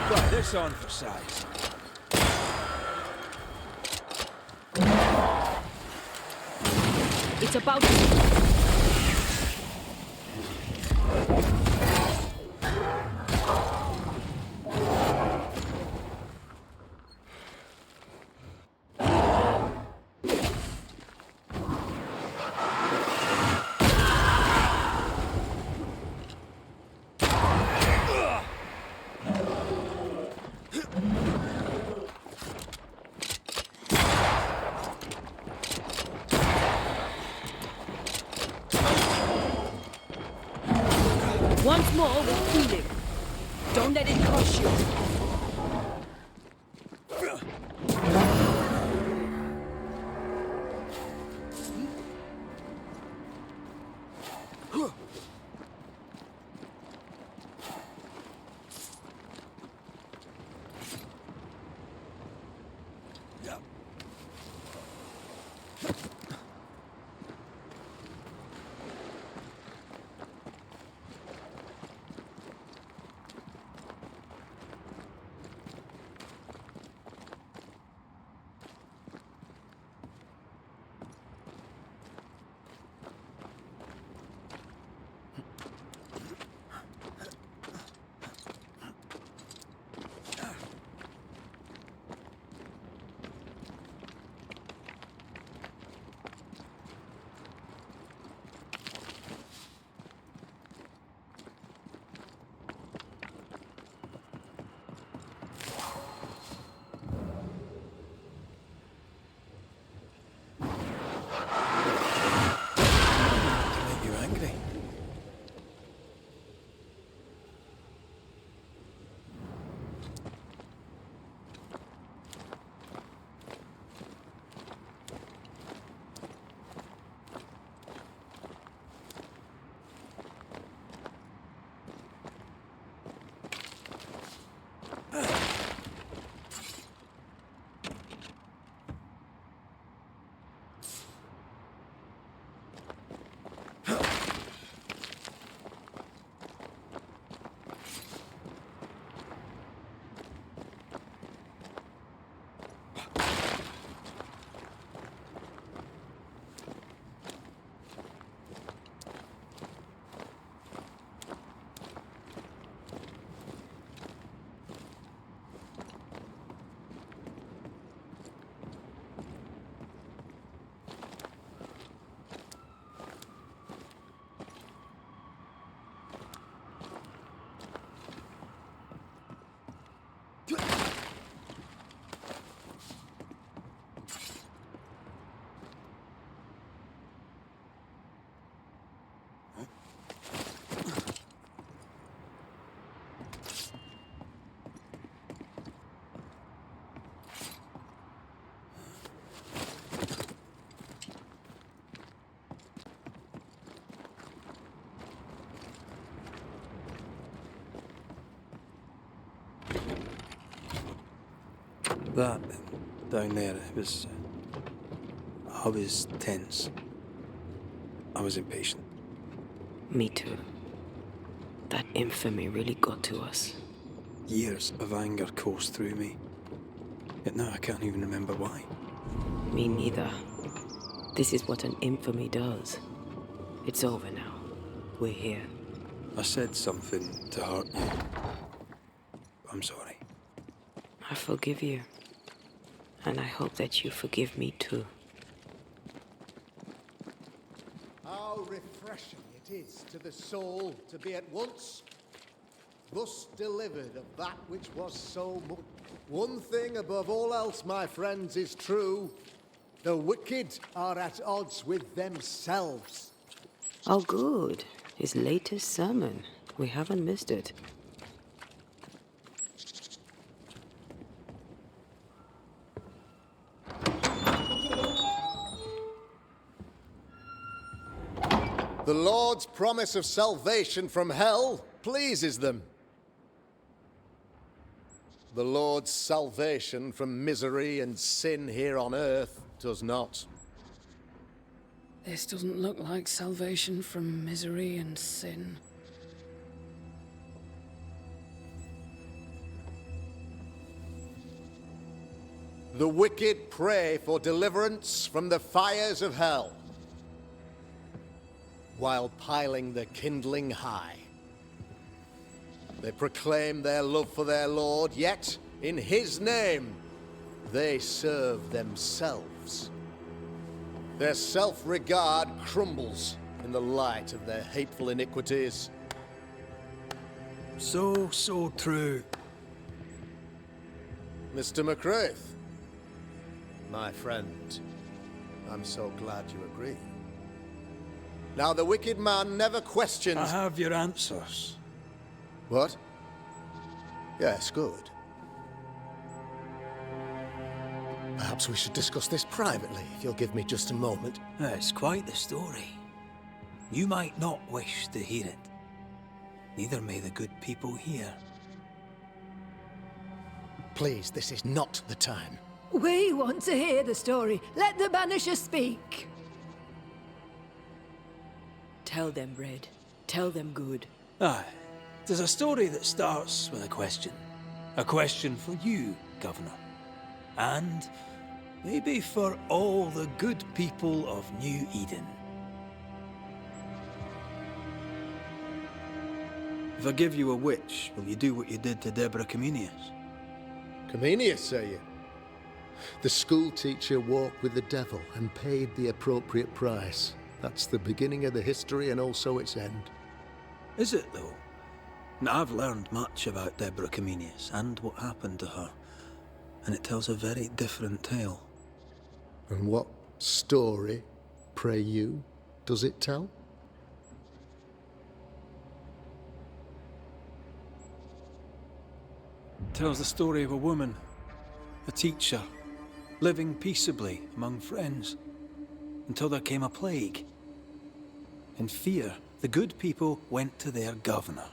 Try this on for size. It's about once more with feeling. Don't let it crush you. That down there, I was tense. I was impatient. Me too. That infamy really got to us. Years of anger coursed through me. Yet now I can't even remember why. Me neither. This is what an infamy does. It's over now. We're here. I said something to hurt you. I'm sorry. I forgive you. And I hope that you forgive me too. How refreshing it is to the soul to be at once thus delivered of that which was so much. One thing above all else, my friends, is true. The wicked are at odds with themselves. Oh, good. His latest sermon. We haven't missed it. The Lord's promise of salvation from hell pleases them. The Lord's salvation from misery and sin here on earth does not. This doesn't look like salvation from misery and sin. The wicked pray for deliverance from the fires of hell, while piling the kindling high. They proclaim their love for their Lord, yet, in his name, they serve themselves. Their self-regard crumbles in the light of their hateful iniquities. So true. Mr. McCraith, my friend, I'm so glad you agree. Now, the wicked man never questions... I have your answers. What? Yes, good. Perhaps we should discuss this privately, if you'll give me just a moment. It's quite the story. You might not wish to hear it. Neither may the good people hear. Please, this is not the time. We want to hear the story. Let the Banisher speak. Tell them, Red. Tell them good. Aye. There's a story that starts with a question. A question for you, Governor. And maybe for all the good people of New Eden. If I give you a witch, will you do what you did to Deborah Comenius? Comenius, say you? The school teacher walked with the devil and paid the appropriate price. That's the beginning of the history and also its end. Is it, though? Now, I've learned much about Deborah Comenius and what happened to her. And it tells a very different tale. And what story, pray you, does it tell? It tells the story of a woman, a teacher, living peaceably among friends, until there came a plague. In fear, the good people went to their governor.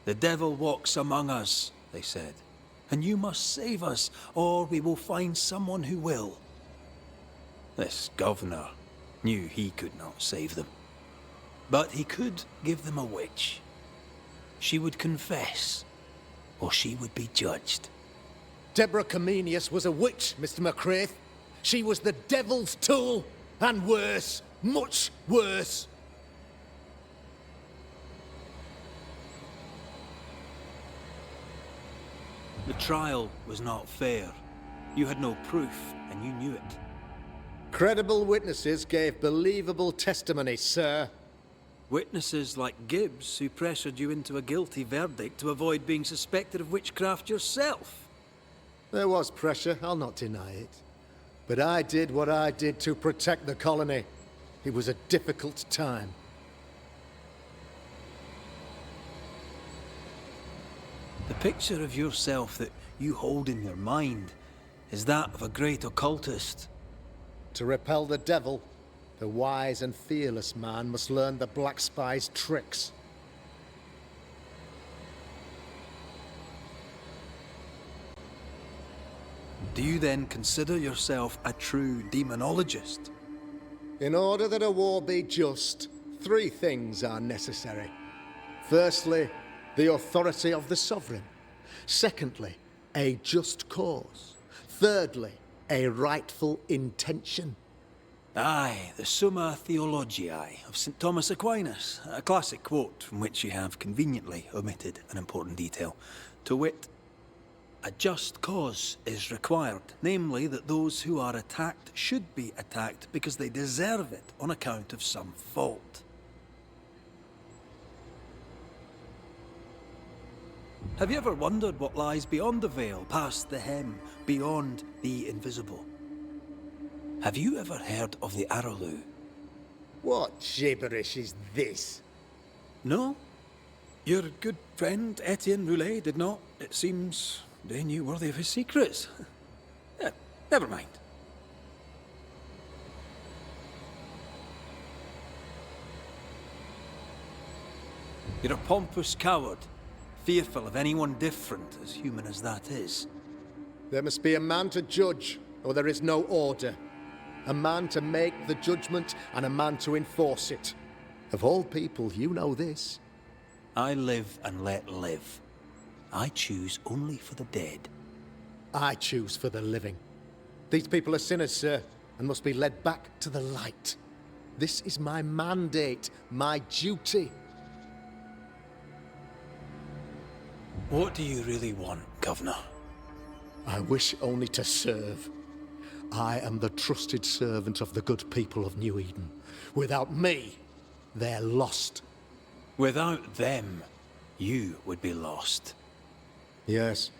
"The devil walks among us," they said, "and you must save us, or we will find someone who will." This governor knew he could not save them. But he could give them a witch. She would confess, or she would be judged. Deborah Comenius was a witch, Mr. McCraith. She was the devil's tool, and worse, much worse. The trial was not fair. You had no proof, and you knew it. Credible witnesses gave believable testimony, sir. Witnesses like Gibbs, who pressured you into a guilty verdict to avoid being suspected of witchcraft yourself. There was pressure, I'll not deny it. But I did what I did to protect the colony. It was a difficult time. The picture of yourself that you hold in your mind is that of a great occultist. To repel the devil, the wise and fearless man must learn the Black Spy's tricks. Do you then consider yourself a true demonologist? In order that a war be just, 3 things are necessary. Firstly, the authority of the sovereign. Secondly, a just cause. Thirdly, a rightful intention. Aye, the Summa Theologiae of St. Thomas Aquinas, a classic quote from which you have conveniently omitted an important detail. To wit, a just cause is required, namely that those who are attacked should be attacked because they deserve it on account of some fault. Have you ever wondered what lies beyond the veil, past the hem, beyond the invisible? Have you ever heard of the Araloo? What gibberish is this? No? Your good friend Etienne Roulet did not. It seems they knew worthy of his secrets. Never mind. You're a pompous coward, fearful of anyone different, as human as that is. There must be a man to judge, or there is no order. A man to make the judgment, and a man to enforce it. Of all people, you know this. I live and let live. I choose only for the dead. I choose for the living. These people are sinners, sir, and must be led back to the light. This is my mandate, my duty. What do you really want, Governor? I wish only to serve. I am the trusted servant of the good people of New Eden. Without me, they're lost. Without them, you would be lost. Yes.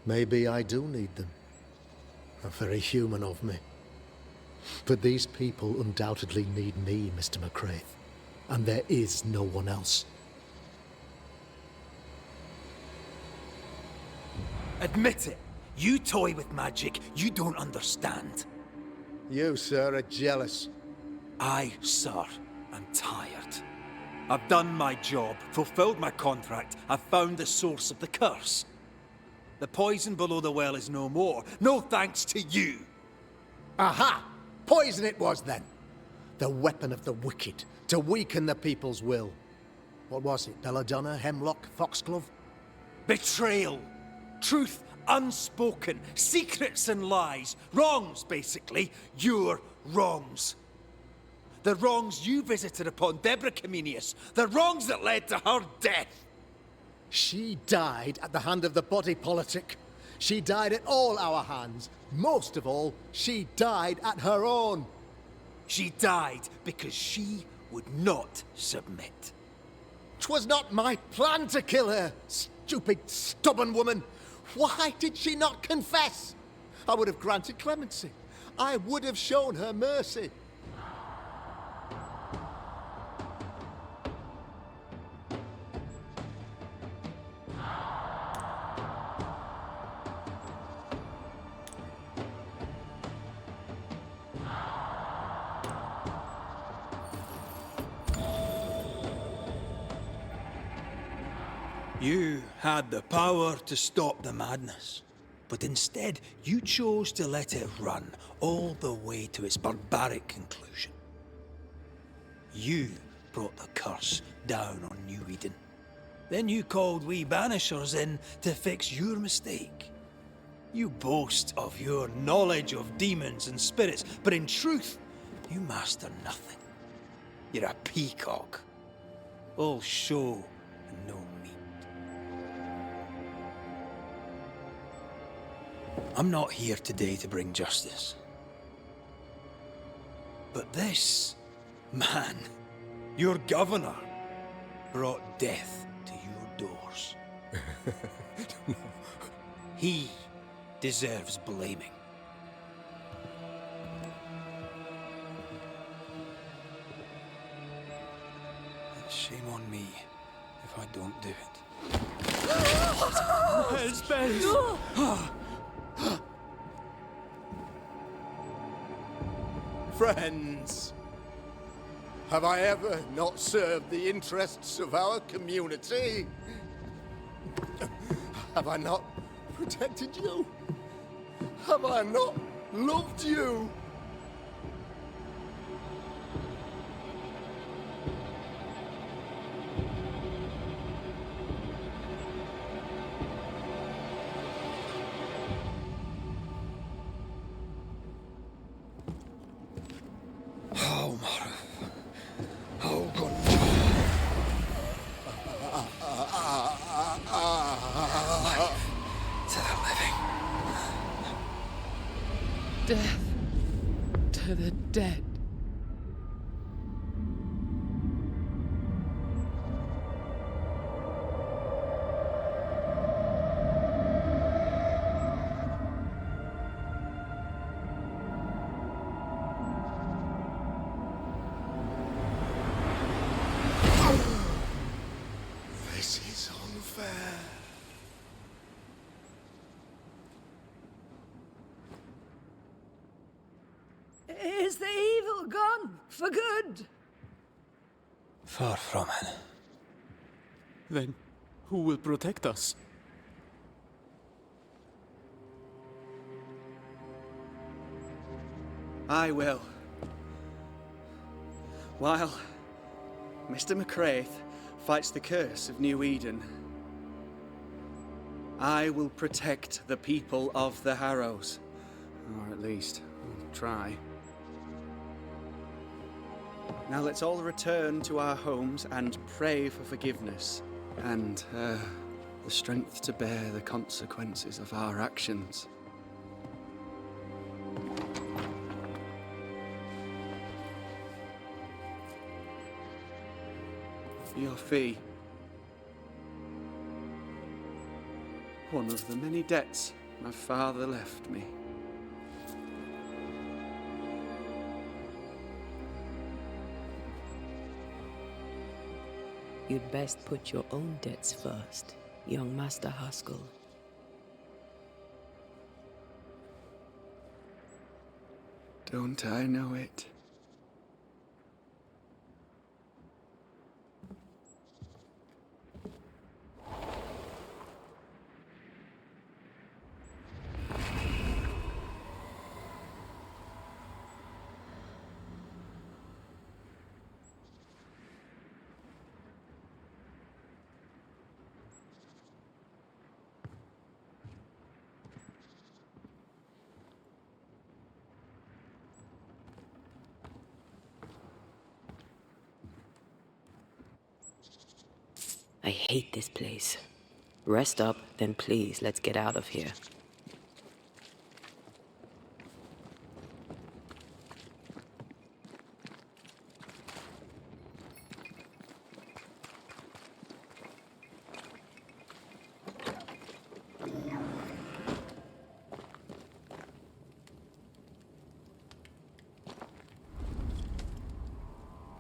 Maybe I do need them. Very human of me. But these people undoubtedly need me, Mr. McCraith. And there is no one else. Admit it. You toy with magic you don't understand. You, sir, are jealous. I, sir, am tired. I've done my job, fulfilled my contract, I've found the source of the curse. The poison below the well is no more. No thanks to you. Aha! Poison it was, then. The weapon of the wicked, to weaken the people's will. What was it? Belladonna, Hemlock, Foxglove? Betrayal. Truth unspoken. Secrets and lies. Wrongs, basically. Your wrongs. The wrongs you visited upon Deborah Comenius. The wrongs that led to her death. She died at the hand of the body politic. She died at all our hands. Most of all, she died at her own. She died because she would not submit. 'Twas not my plan to kill her, stupid, stubborn woman. Why did she not confess? I would have granted clemency. I would have shown her mercy. You had the power to stop the madness, but instead you chose to let it run all the way to its barbaric conclusion. You brought the curse down on New Eden. Then you called we Banishers in to fix your mistake. You boast of your knowledge of demons and spirits, but in truth, you master nothing. You're a peacock. All show and no meat. I'm not here today to bring justice. But this man, your governor, brought death to your doors. He deserves blaming. And shame on me if I don't do it. Space! Friends, have I ever not served the interests of our community? Have I not protected you? Have I not loved you? Death to the dead. This is unfair. Is the evil gone for good? Far from it. Then who will protect us? I will. While Mr. McCraith fights the curse of New Eden, I will protect the people of the Harrows. Or at least, we'll try. Now let's all return to our homes and pray for forgiveness. And, the strength to bear the consequences of our actions. Your fee. One of the many debts my father left me. You'd best put your own debts first, young Master Haskell. Don't I know it? I hate this place. Rest up, then please, let's get out of here.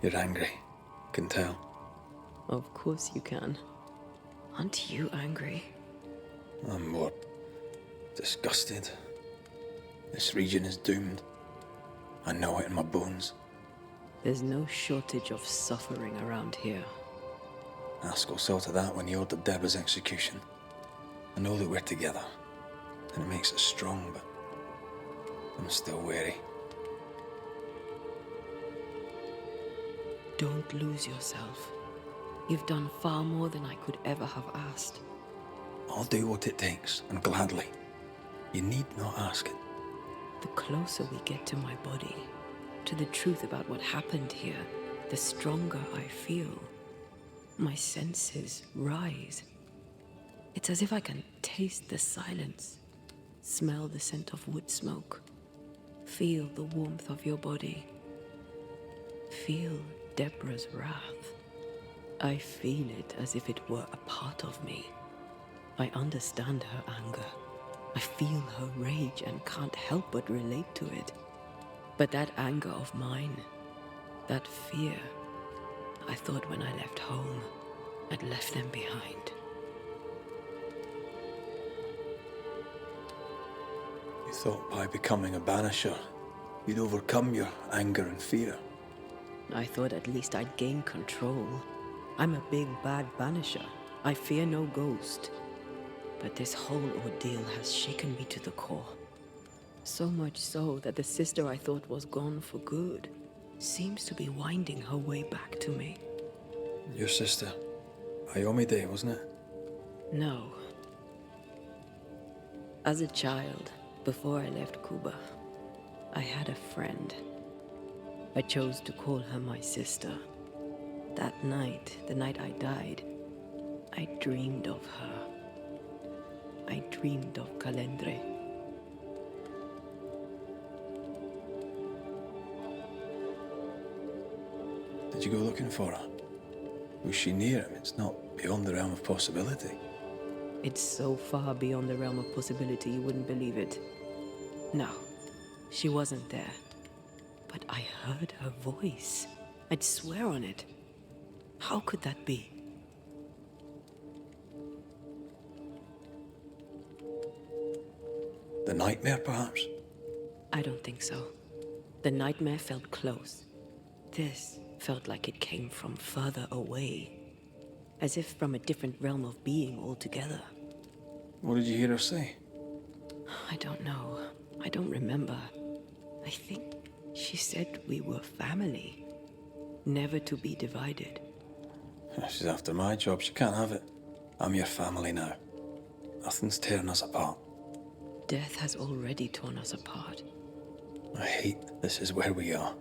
You're angry. Can tell. Of course you can. Aren't you angry? I'm more disgusted. This region is doomed. I know it in my bones. There's no shortage of suffering around here. Aul saw to that when he ordered Deborah's execution. I know that we're together, and it makes us strong, but I'm still wary. Don't lose yourself. You've done far more than I could ever have asked. I'll do what it takes, and gladly. You need not ask it. The closer we get to my body, to the truth about what happened here, the stronger I feel. My senses rise. It's as if I can taste the silence, smell the scent of wood smoke, feel the warmth of your body, feel Deborah's wrath. I feel it as if it were a part of me. I understand her anger. I feel her rage and can't help but relate to it. But that anger of mine, that fear, I thought when I left home, I'd left them behind. You thought by becoming a Banisher, you'd overcome your anger and fear. I thought at least I'd gain control. I'm a big, bad Banisher. I fear no ghost. But this whole ordeal has shaken me to the core. So much so that the sister I thought was gone for good seems to be winding her way back to me. Your sister, Iomide, wasn't it? No. As a child, before I left Cuba, I had a friend. I chose to call her my sister. That night, the night I died, I dreamed of her. I dreamed of Calendre. Did you go looking for her? Was she near him? It's not beyond the realm of possibility. It's so far beyond the realm of possibility you wouldn't believe it. No, she wasn't there. But I heard her voice. I'd swear on it. How could that be? The nightmare, perhaps? I don't think so. The nightmare felt close. This felt like it came from further away. As if from a different realm of being altogether. What did you hear her say? I don't know. I don't remember. I think she said we were family. Never to be divided. She's after my job. She can't have it. I'm your family now. Nothing's tearing us apart. Death has already torn us apart. I hate this is where we are.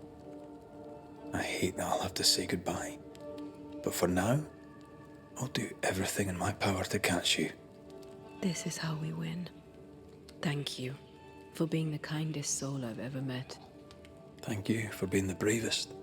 I hate that I'll have to say goodbye. But for now, I'll do everything in my power to catch you. This is how we win. Thank you for being the kindest soul I've ever met. Thank you for being the bravest.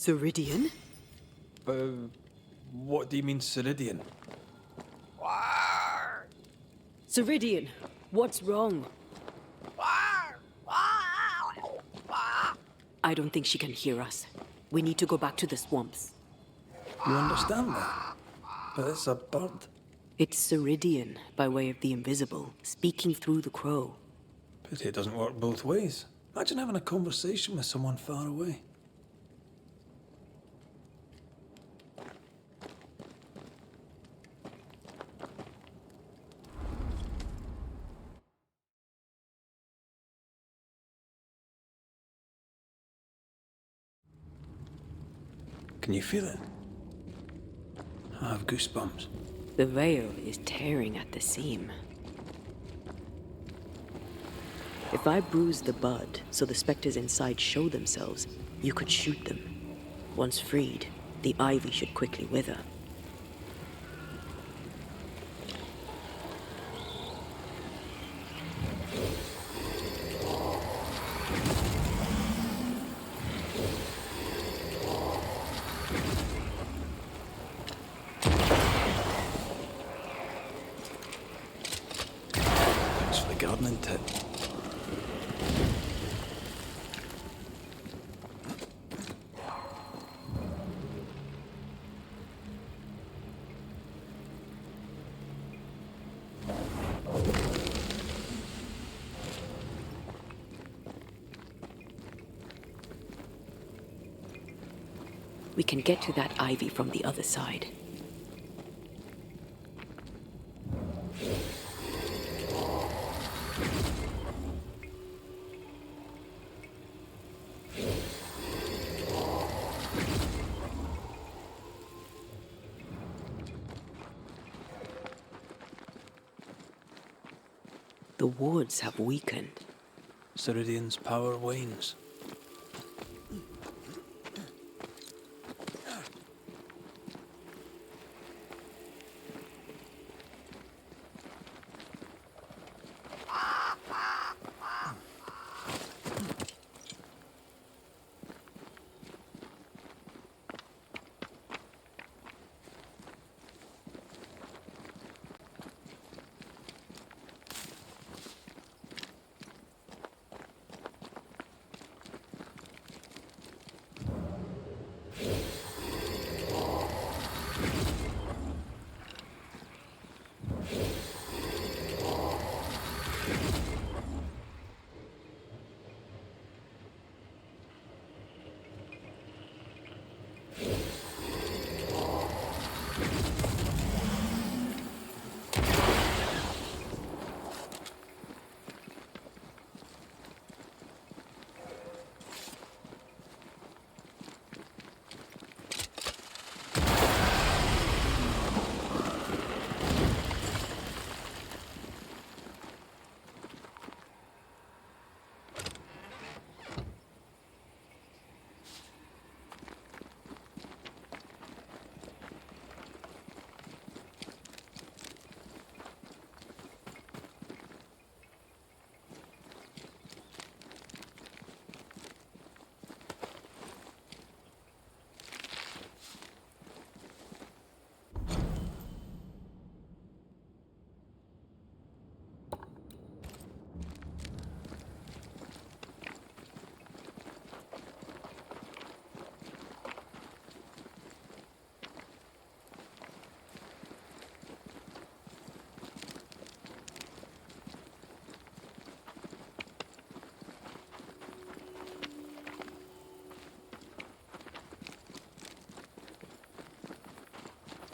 Ceridian? What do you mean, Ceridian? Ceridian, what's wrong? I don't think she can hear us. We need to go back to the swamps. You understand that? But it's a bird. It's Ceridian, by way of the invisible, speaking through the crow. Pity it doesn't work both ways. Imagine having a conversation with someone far away. Can you feel it? I have goosebumps. The veil is tearing at the seam. If I bruise the bud so the specters inside show themselves, you could shoot them. Once freed, the ivy should quickly wither. Thanks for the gardening tip. We can get to that ivy from the other side. The wards have weakened. Ceridian's power wanes.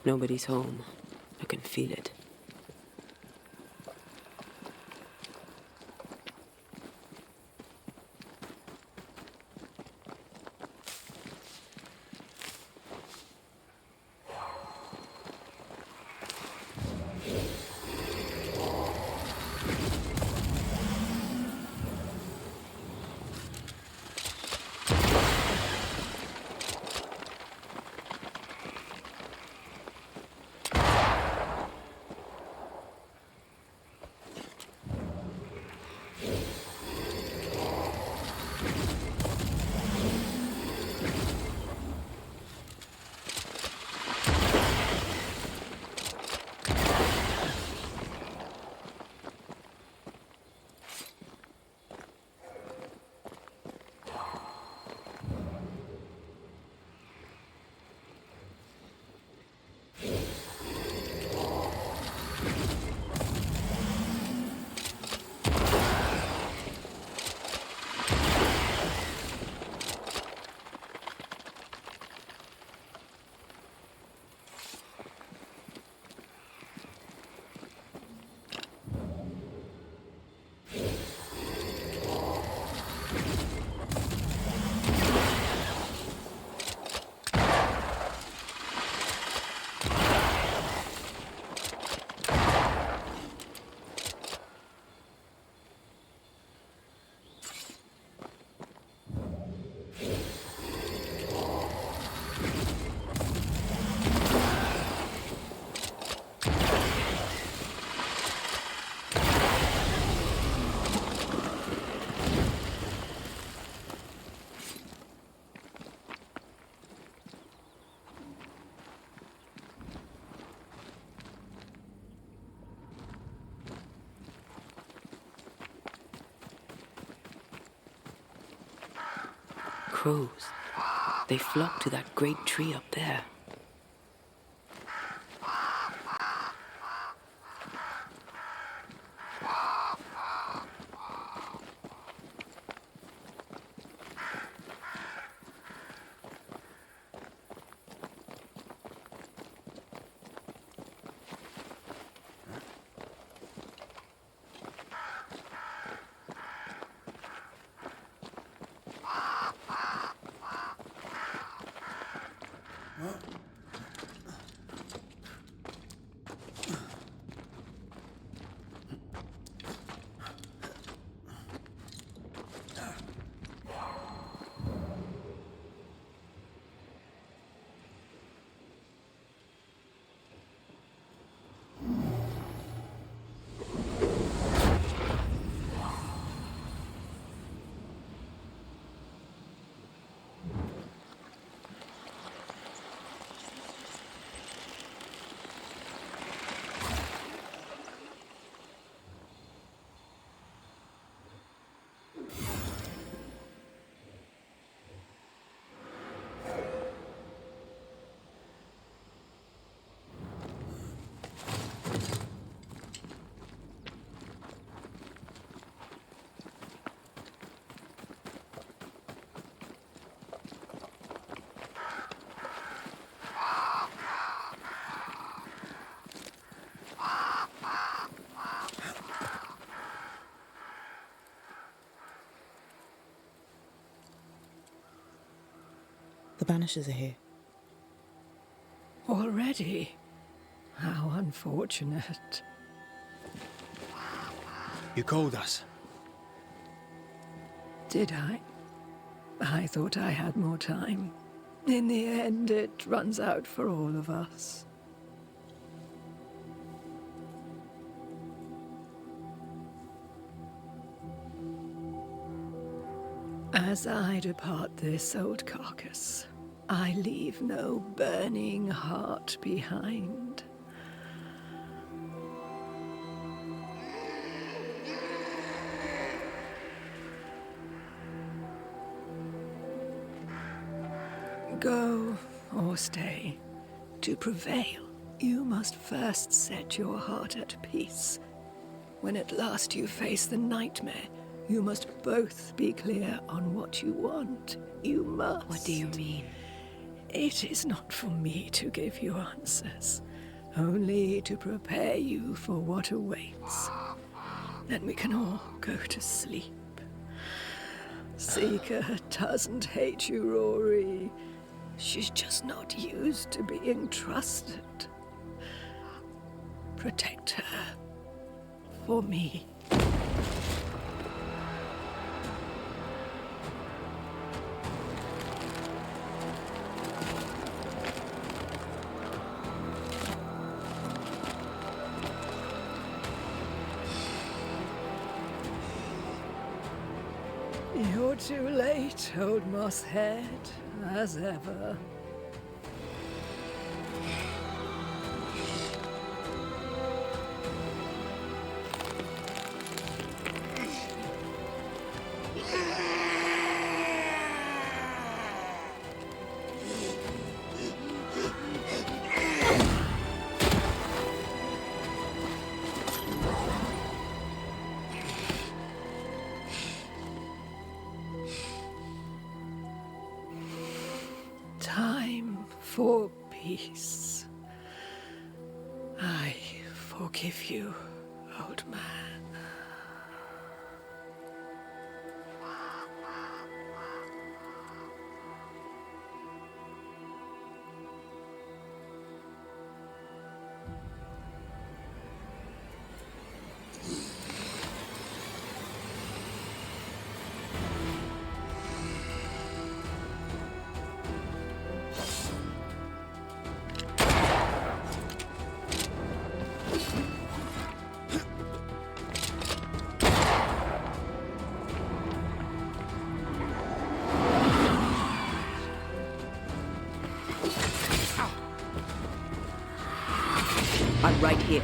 Nobody's home. I can feel it. Crows. They flock to that great tree up there. The Banishers are here. Already? How unfortunate. You called us. Did I? I thought I had more time. In the end, it runs out for all of us. As I depart this old carcass, I leave no burning heart behind. Go or stay. To prevail, you must first set your heart at peace. When at last you face the nightmare, you must both be clear on what you want. You must. What do you mean? It is not for me to give you answers, only to prepare you for what awaits. Then we can all go to sleep. Seeker doesn't hate you, Rory. She's just not used to being trusted. Protect her. For me. You're too late, old mosshead, as ever. Time for peace. I forgive you, old man. I'm right here.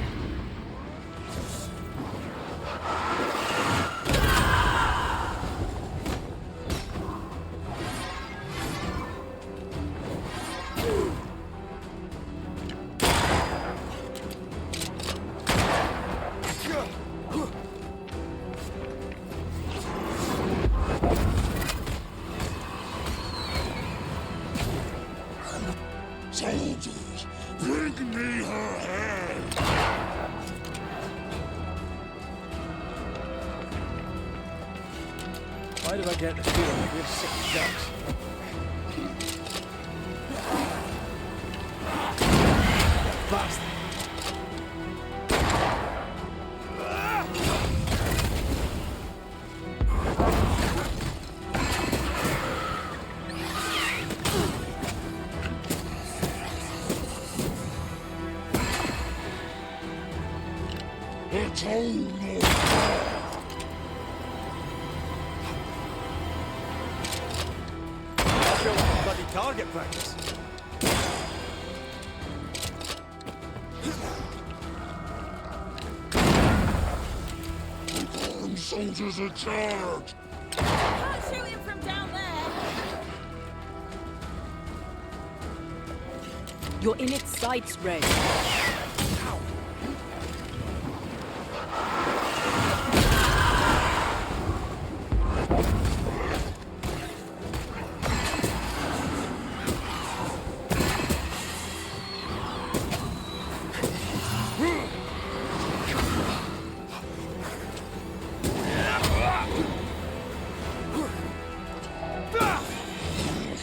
Soldiers, bring me her head! Why do I get the feeling we're sick ducks? Bastard! It's only I feel like bloody target practice. the armed soldiers are charged! Can't shoot him from down there! You're in its sights, Ray.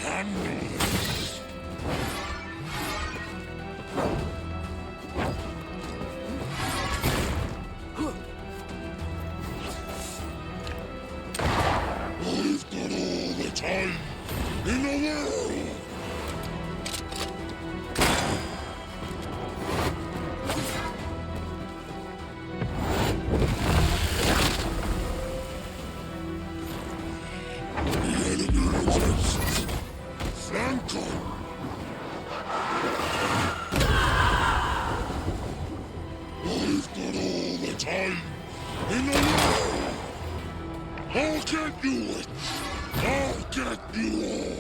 Hand me! not all the time in the world. I'll get you it. I'll get you all.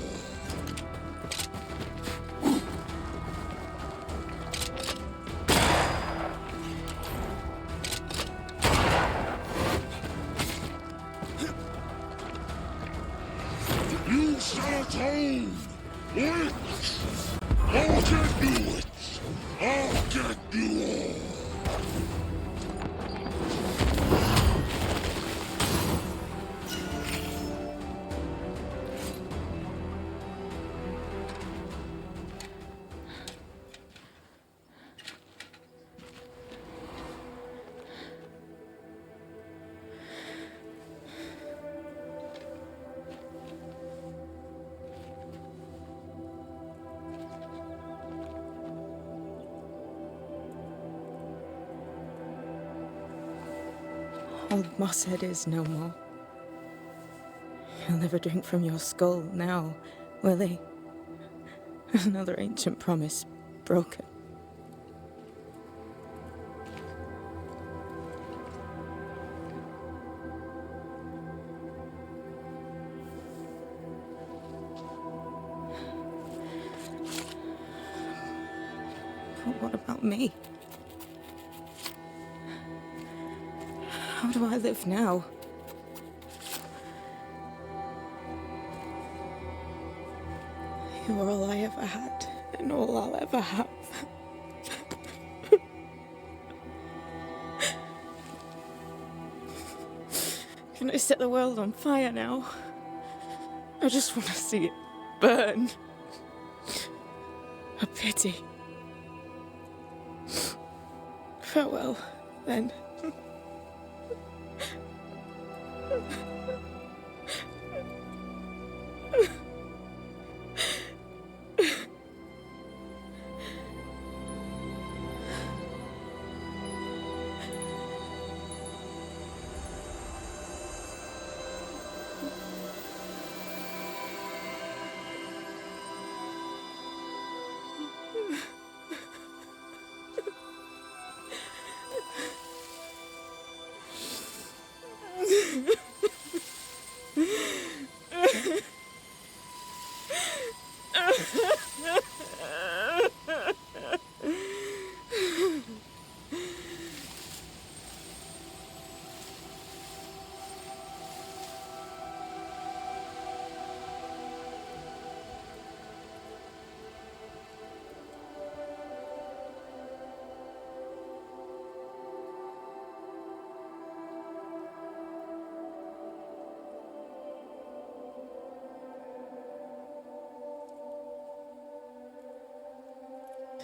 You start home! Wait! I'll get you it! I'll get you all! Old Mosshead is no more. He'll never drink from your skull now, will he? Another ancient promise broken. But what about me? How do I live now? You're all I ever had, and all I'll ever have. Can I set the world on fire now? I just want to see it burn. A pity. Farewell, then.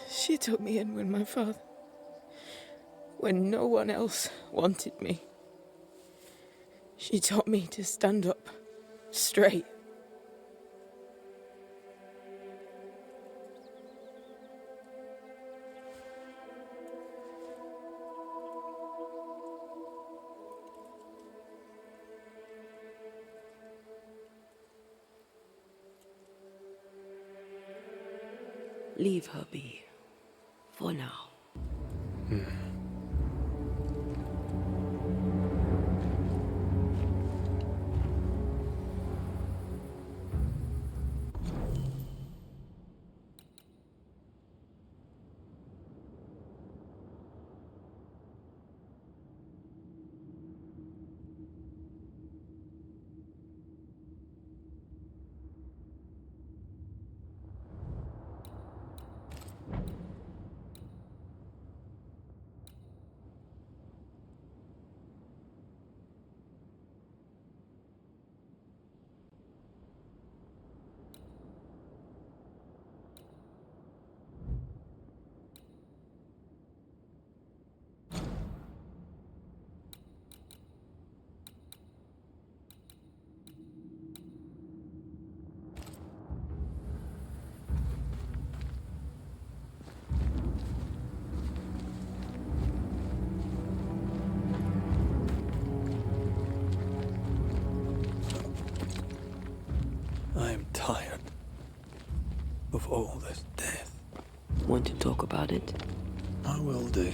She took me in when no one else wanted me. She taught me to stand up straight. Leave her be. For now. I'm tired of all this death. Want to talk about it? I will do.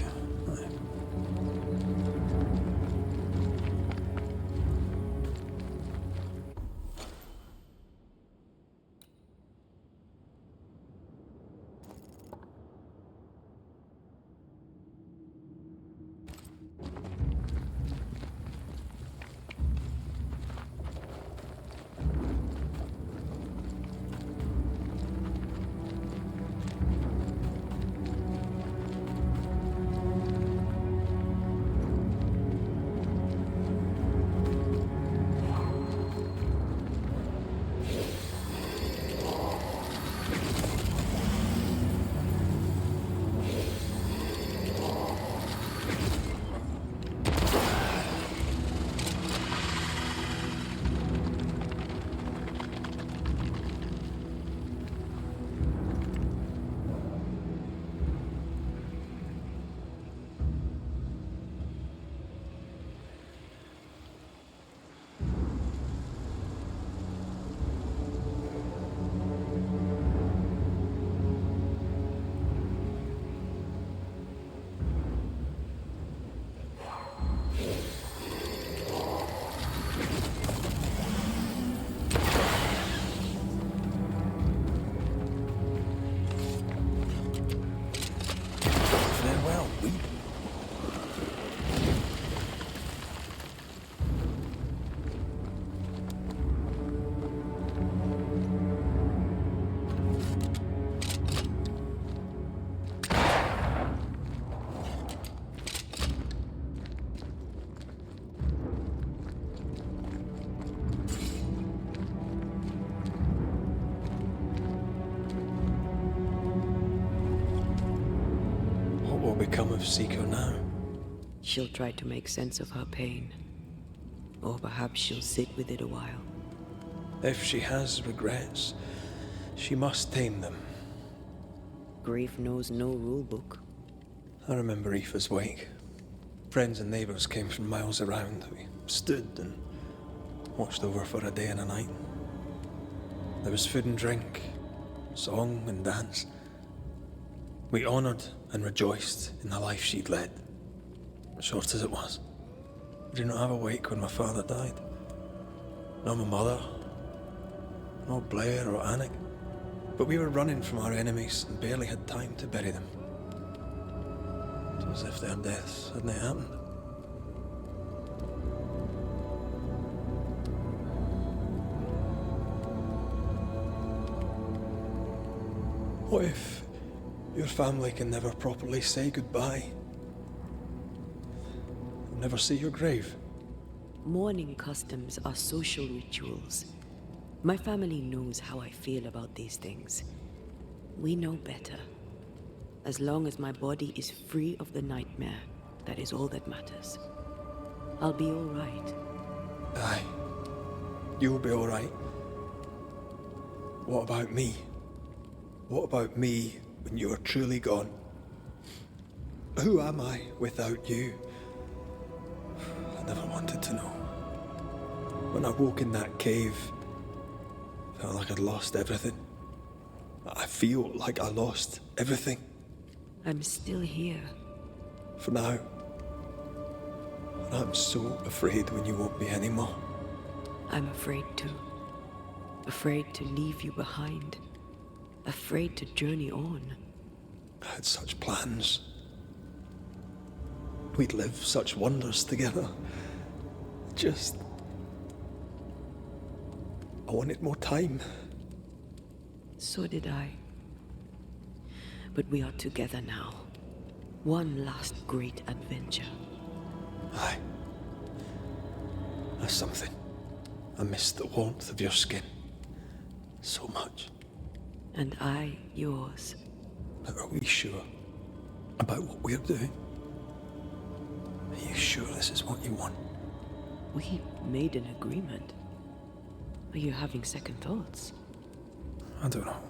become of Seeker now? She'll try to make sense of her pain. Or perhaps she'll sit with it a while. If she has regrets, she must tame them. Grief knows no rule book. I remember Aoife's wake. Friends and neighbours came from miles around. We stood and watched over for a day and a night. There was food and drink, song and dance. We honoured and rejoiced in the life she'd led, short as it was. I did not have a wake when my father died. Nor my mother, nor Blair or Anik. But we were running from our enemies and barely had time to bury them. It was as if their deaths hadn't happened. What if your family can never properly say goodbye? Never see your grave? Mourning customs are social rituals. My family knows how I feel about these things. We know better. As long as my body is free of the nightmare, that is all that matters. I'll be all right. Aye. You'll be all right. What about me? What about me when you are truly gone? Who am I without you? I never wanted to know. When I woke in that cave, I felt like I'd lost everything. I feel like I lost everything. I'm still here. For now. And I'm so afraid when you won't be anymore. I'm afraid too. Afraid to leave you behind. Afraid to journey on. I had such plans. We'd live such wonders together. I wanted more time. So did I. But we are together now. One last great adventure. Aye. There's something. I miss the warmth of your skin. So much. And I, yours. But are we sure about what we're doing? Are you sure this is what you want? We made an agreement. Are you having second thoughts? I don't know.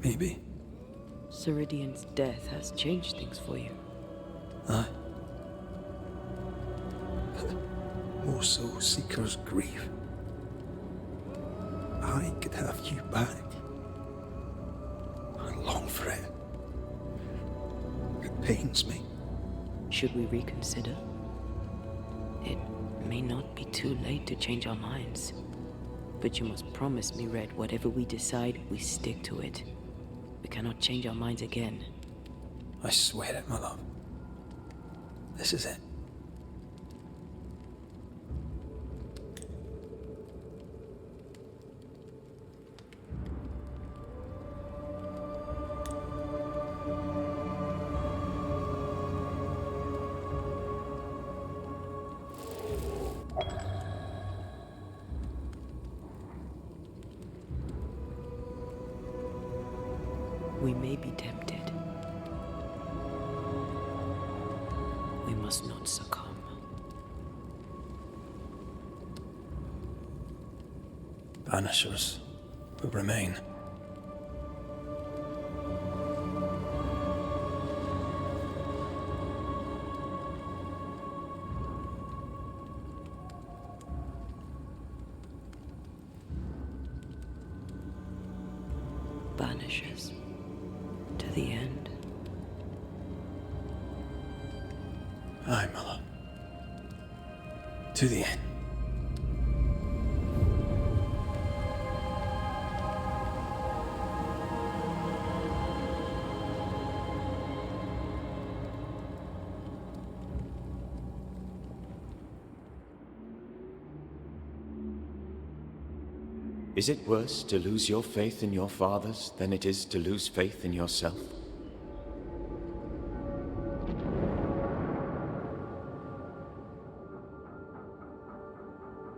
Maybe. Ceridian's death has changed things for you. Aye. More so Seeker's grief. I could have you back. I long for it. It pains me. Should we reconsider? It may not be too late to change our minds. But you must promise me, Red, whatever we decide, we stick to it. We cannot change our minds again. I swear it, my love. This is it. We may be tempted. We must not succumb. Banishers will remain. Banishers. To the end. Aye, my love. To the end. Is it worse to lose your faith in your fathers than it is to lose faith in yourself?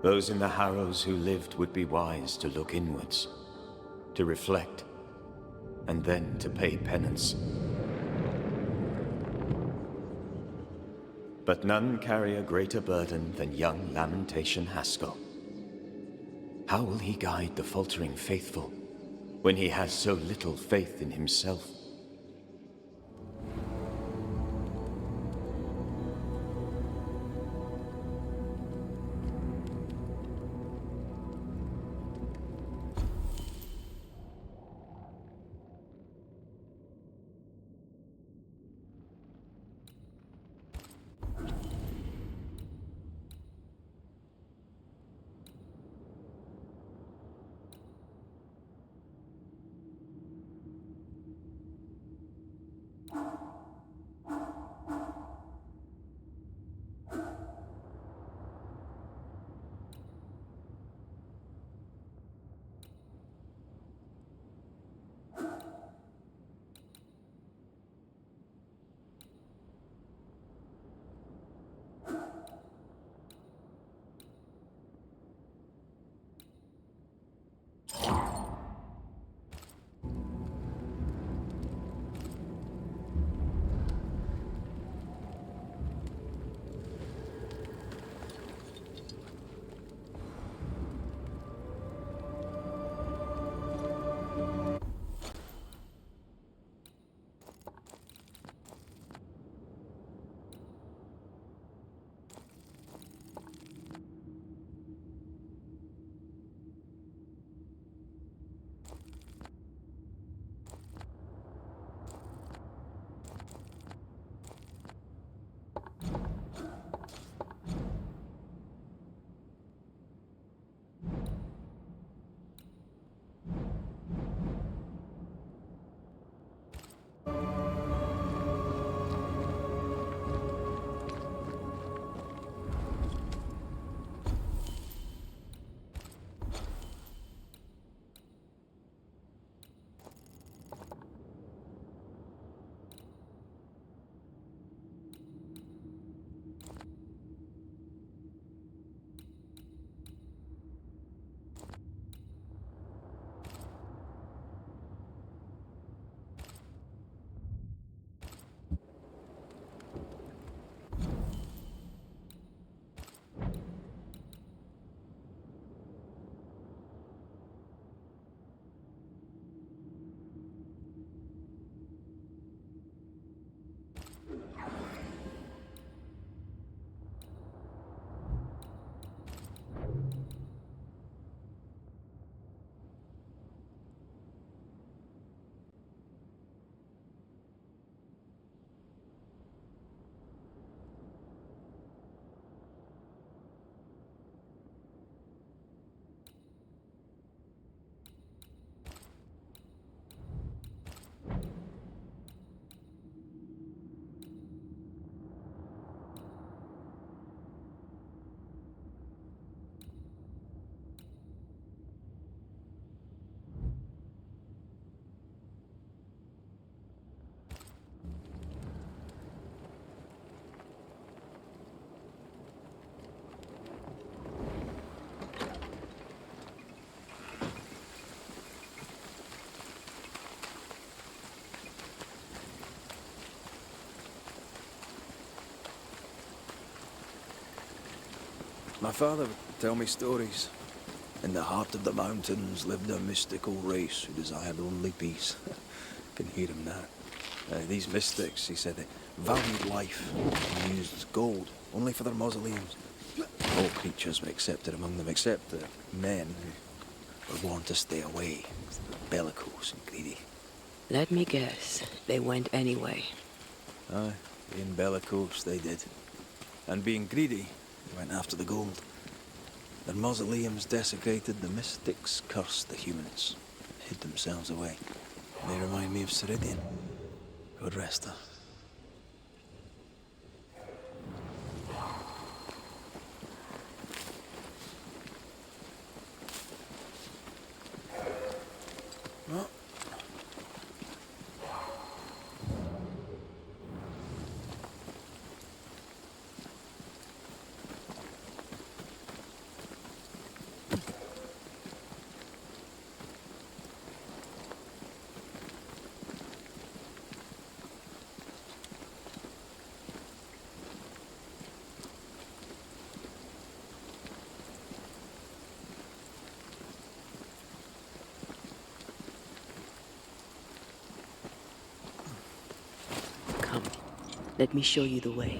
Those in the Harrows who lived would be wise to look inwards, to reflect, and then to pay penance. but none carry a greater burden than young Lamentation Haskell. How will he guide the faltering faithful when he has so little faith in himself? My father would tell me stories. In the heart of the mountains lived a mystical race who desired only peace. I can hear him now. These mystics, he said, they valued life and used gold only for their mausoleums. All creatures were accepted among them, except the men who were warned to stay away. Bellicose and greedy. Let me guess, they went anyway. Aye, being bellicose, they did. And being greedy, they went after the gold. Their mausoleums desecrated, the mystics cursed the humans, and hid themselves away. They remind me of Ceridian. God rest her. Let me show you the way.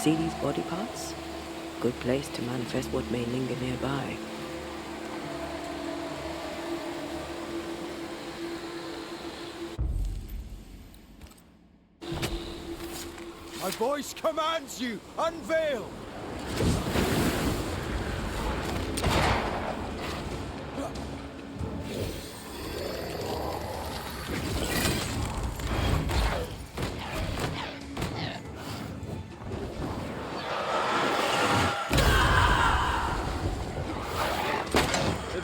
See these body parts? Good place to manifest what may linger nearby. My voice commands you! Unveil!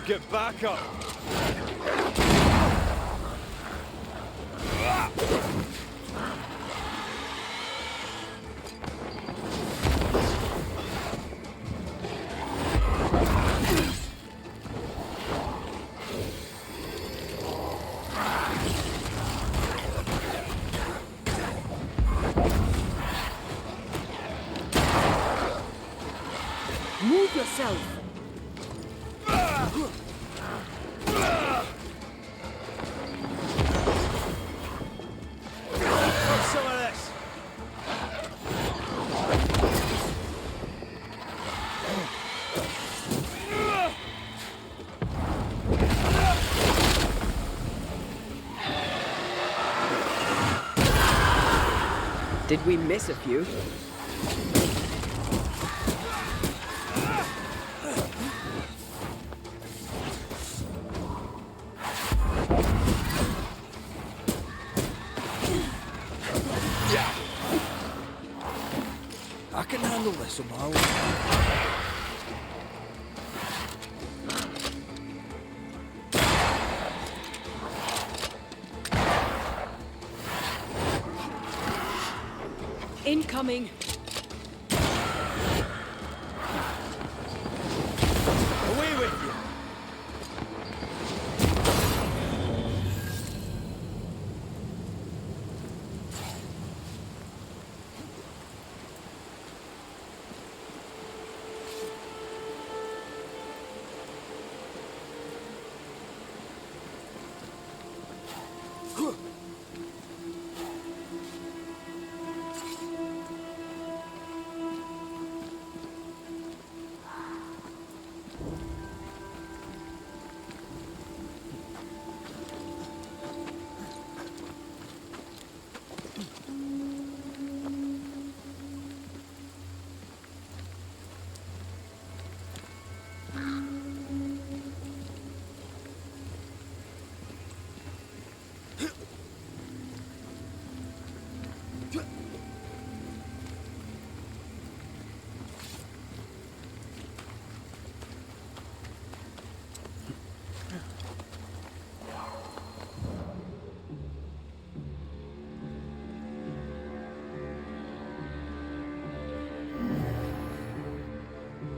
Get back up! Move yourself! Did we miss a few? I can handle this somehow. Incoming! Away with you!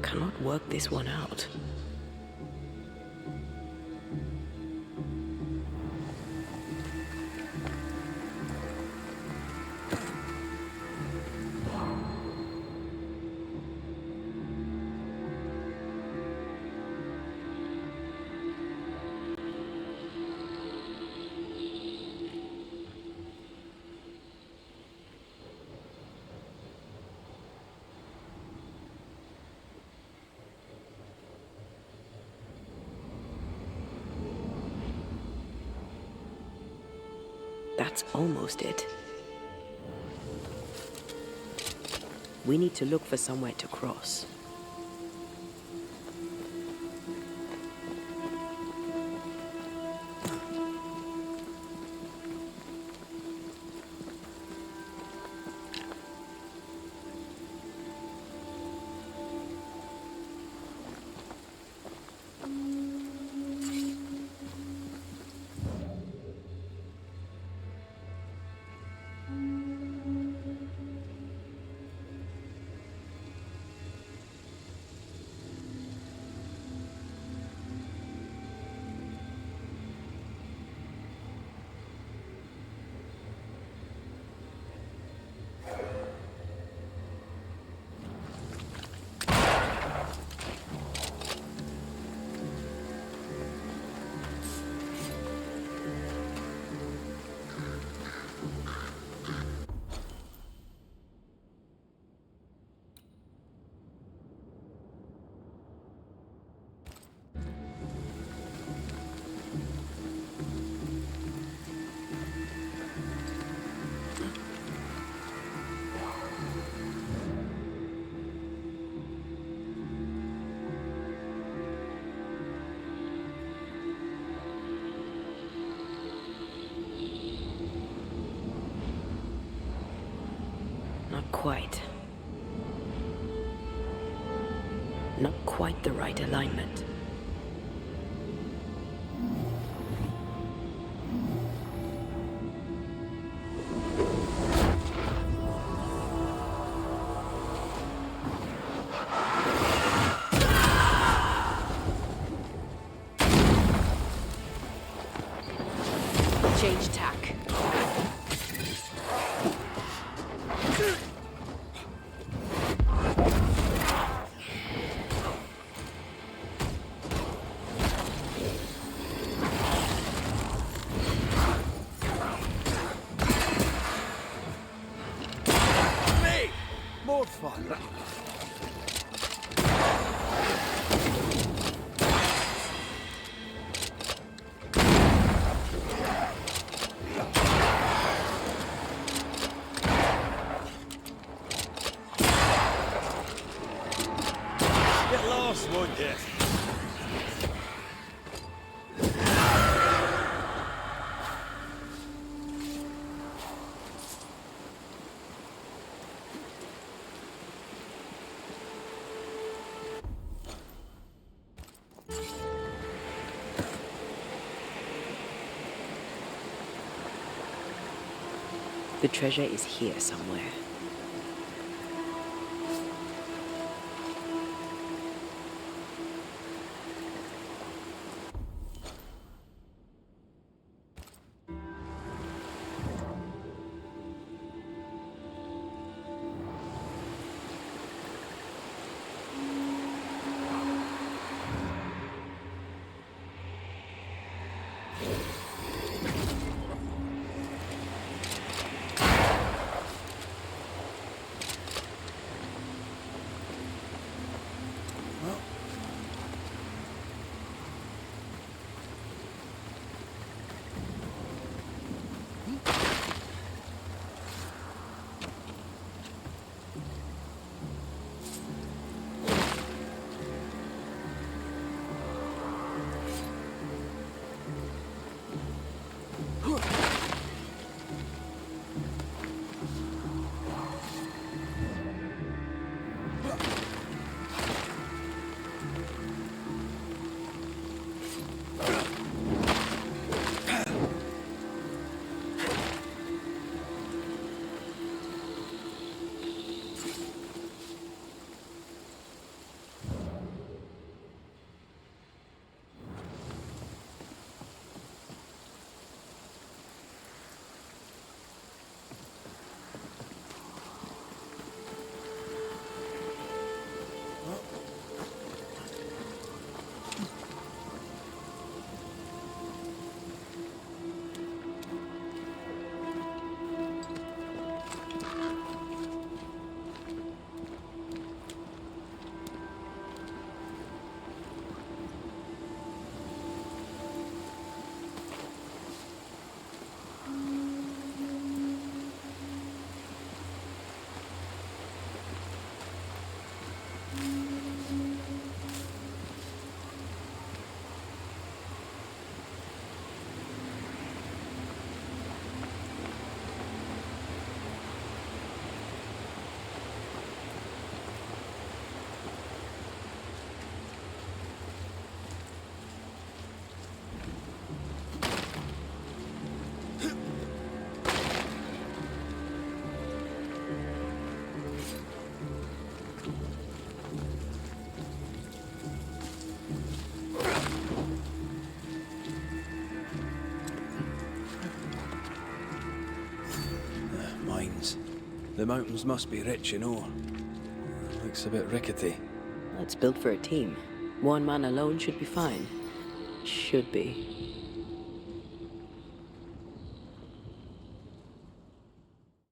Cannot work this one out. That's almost it. We need to look for somewhere to cross. Not quite. Not quite the right alignment. Change tack. More fun. Get lost, won't you? The treasure is here somewhere. mines. The mountains must be rich in ore. Looks a bit rickety. It's built for a team. One man alone should be fine. Should be.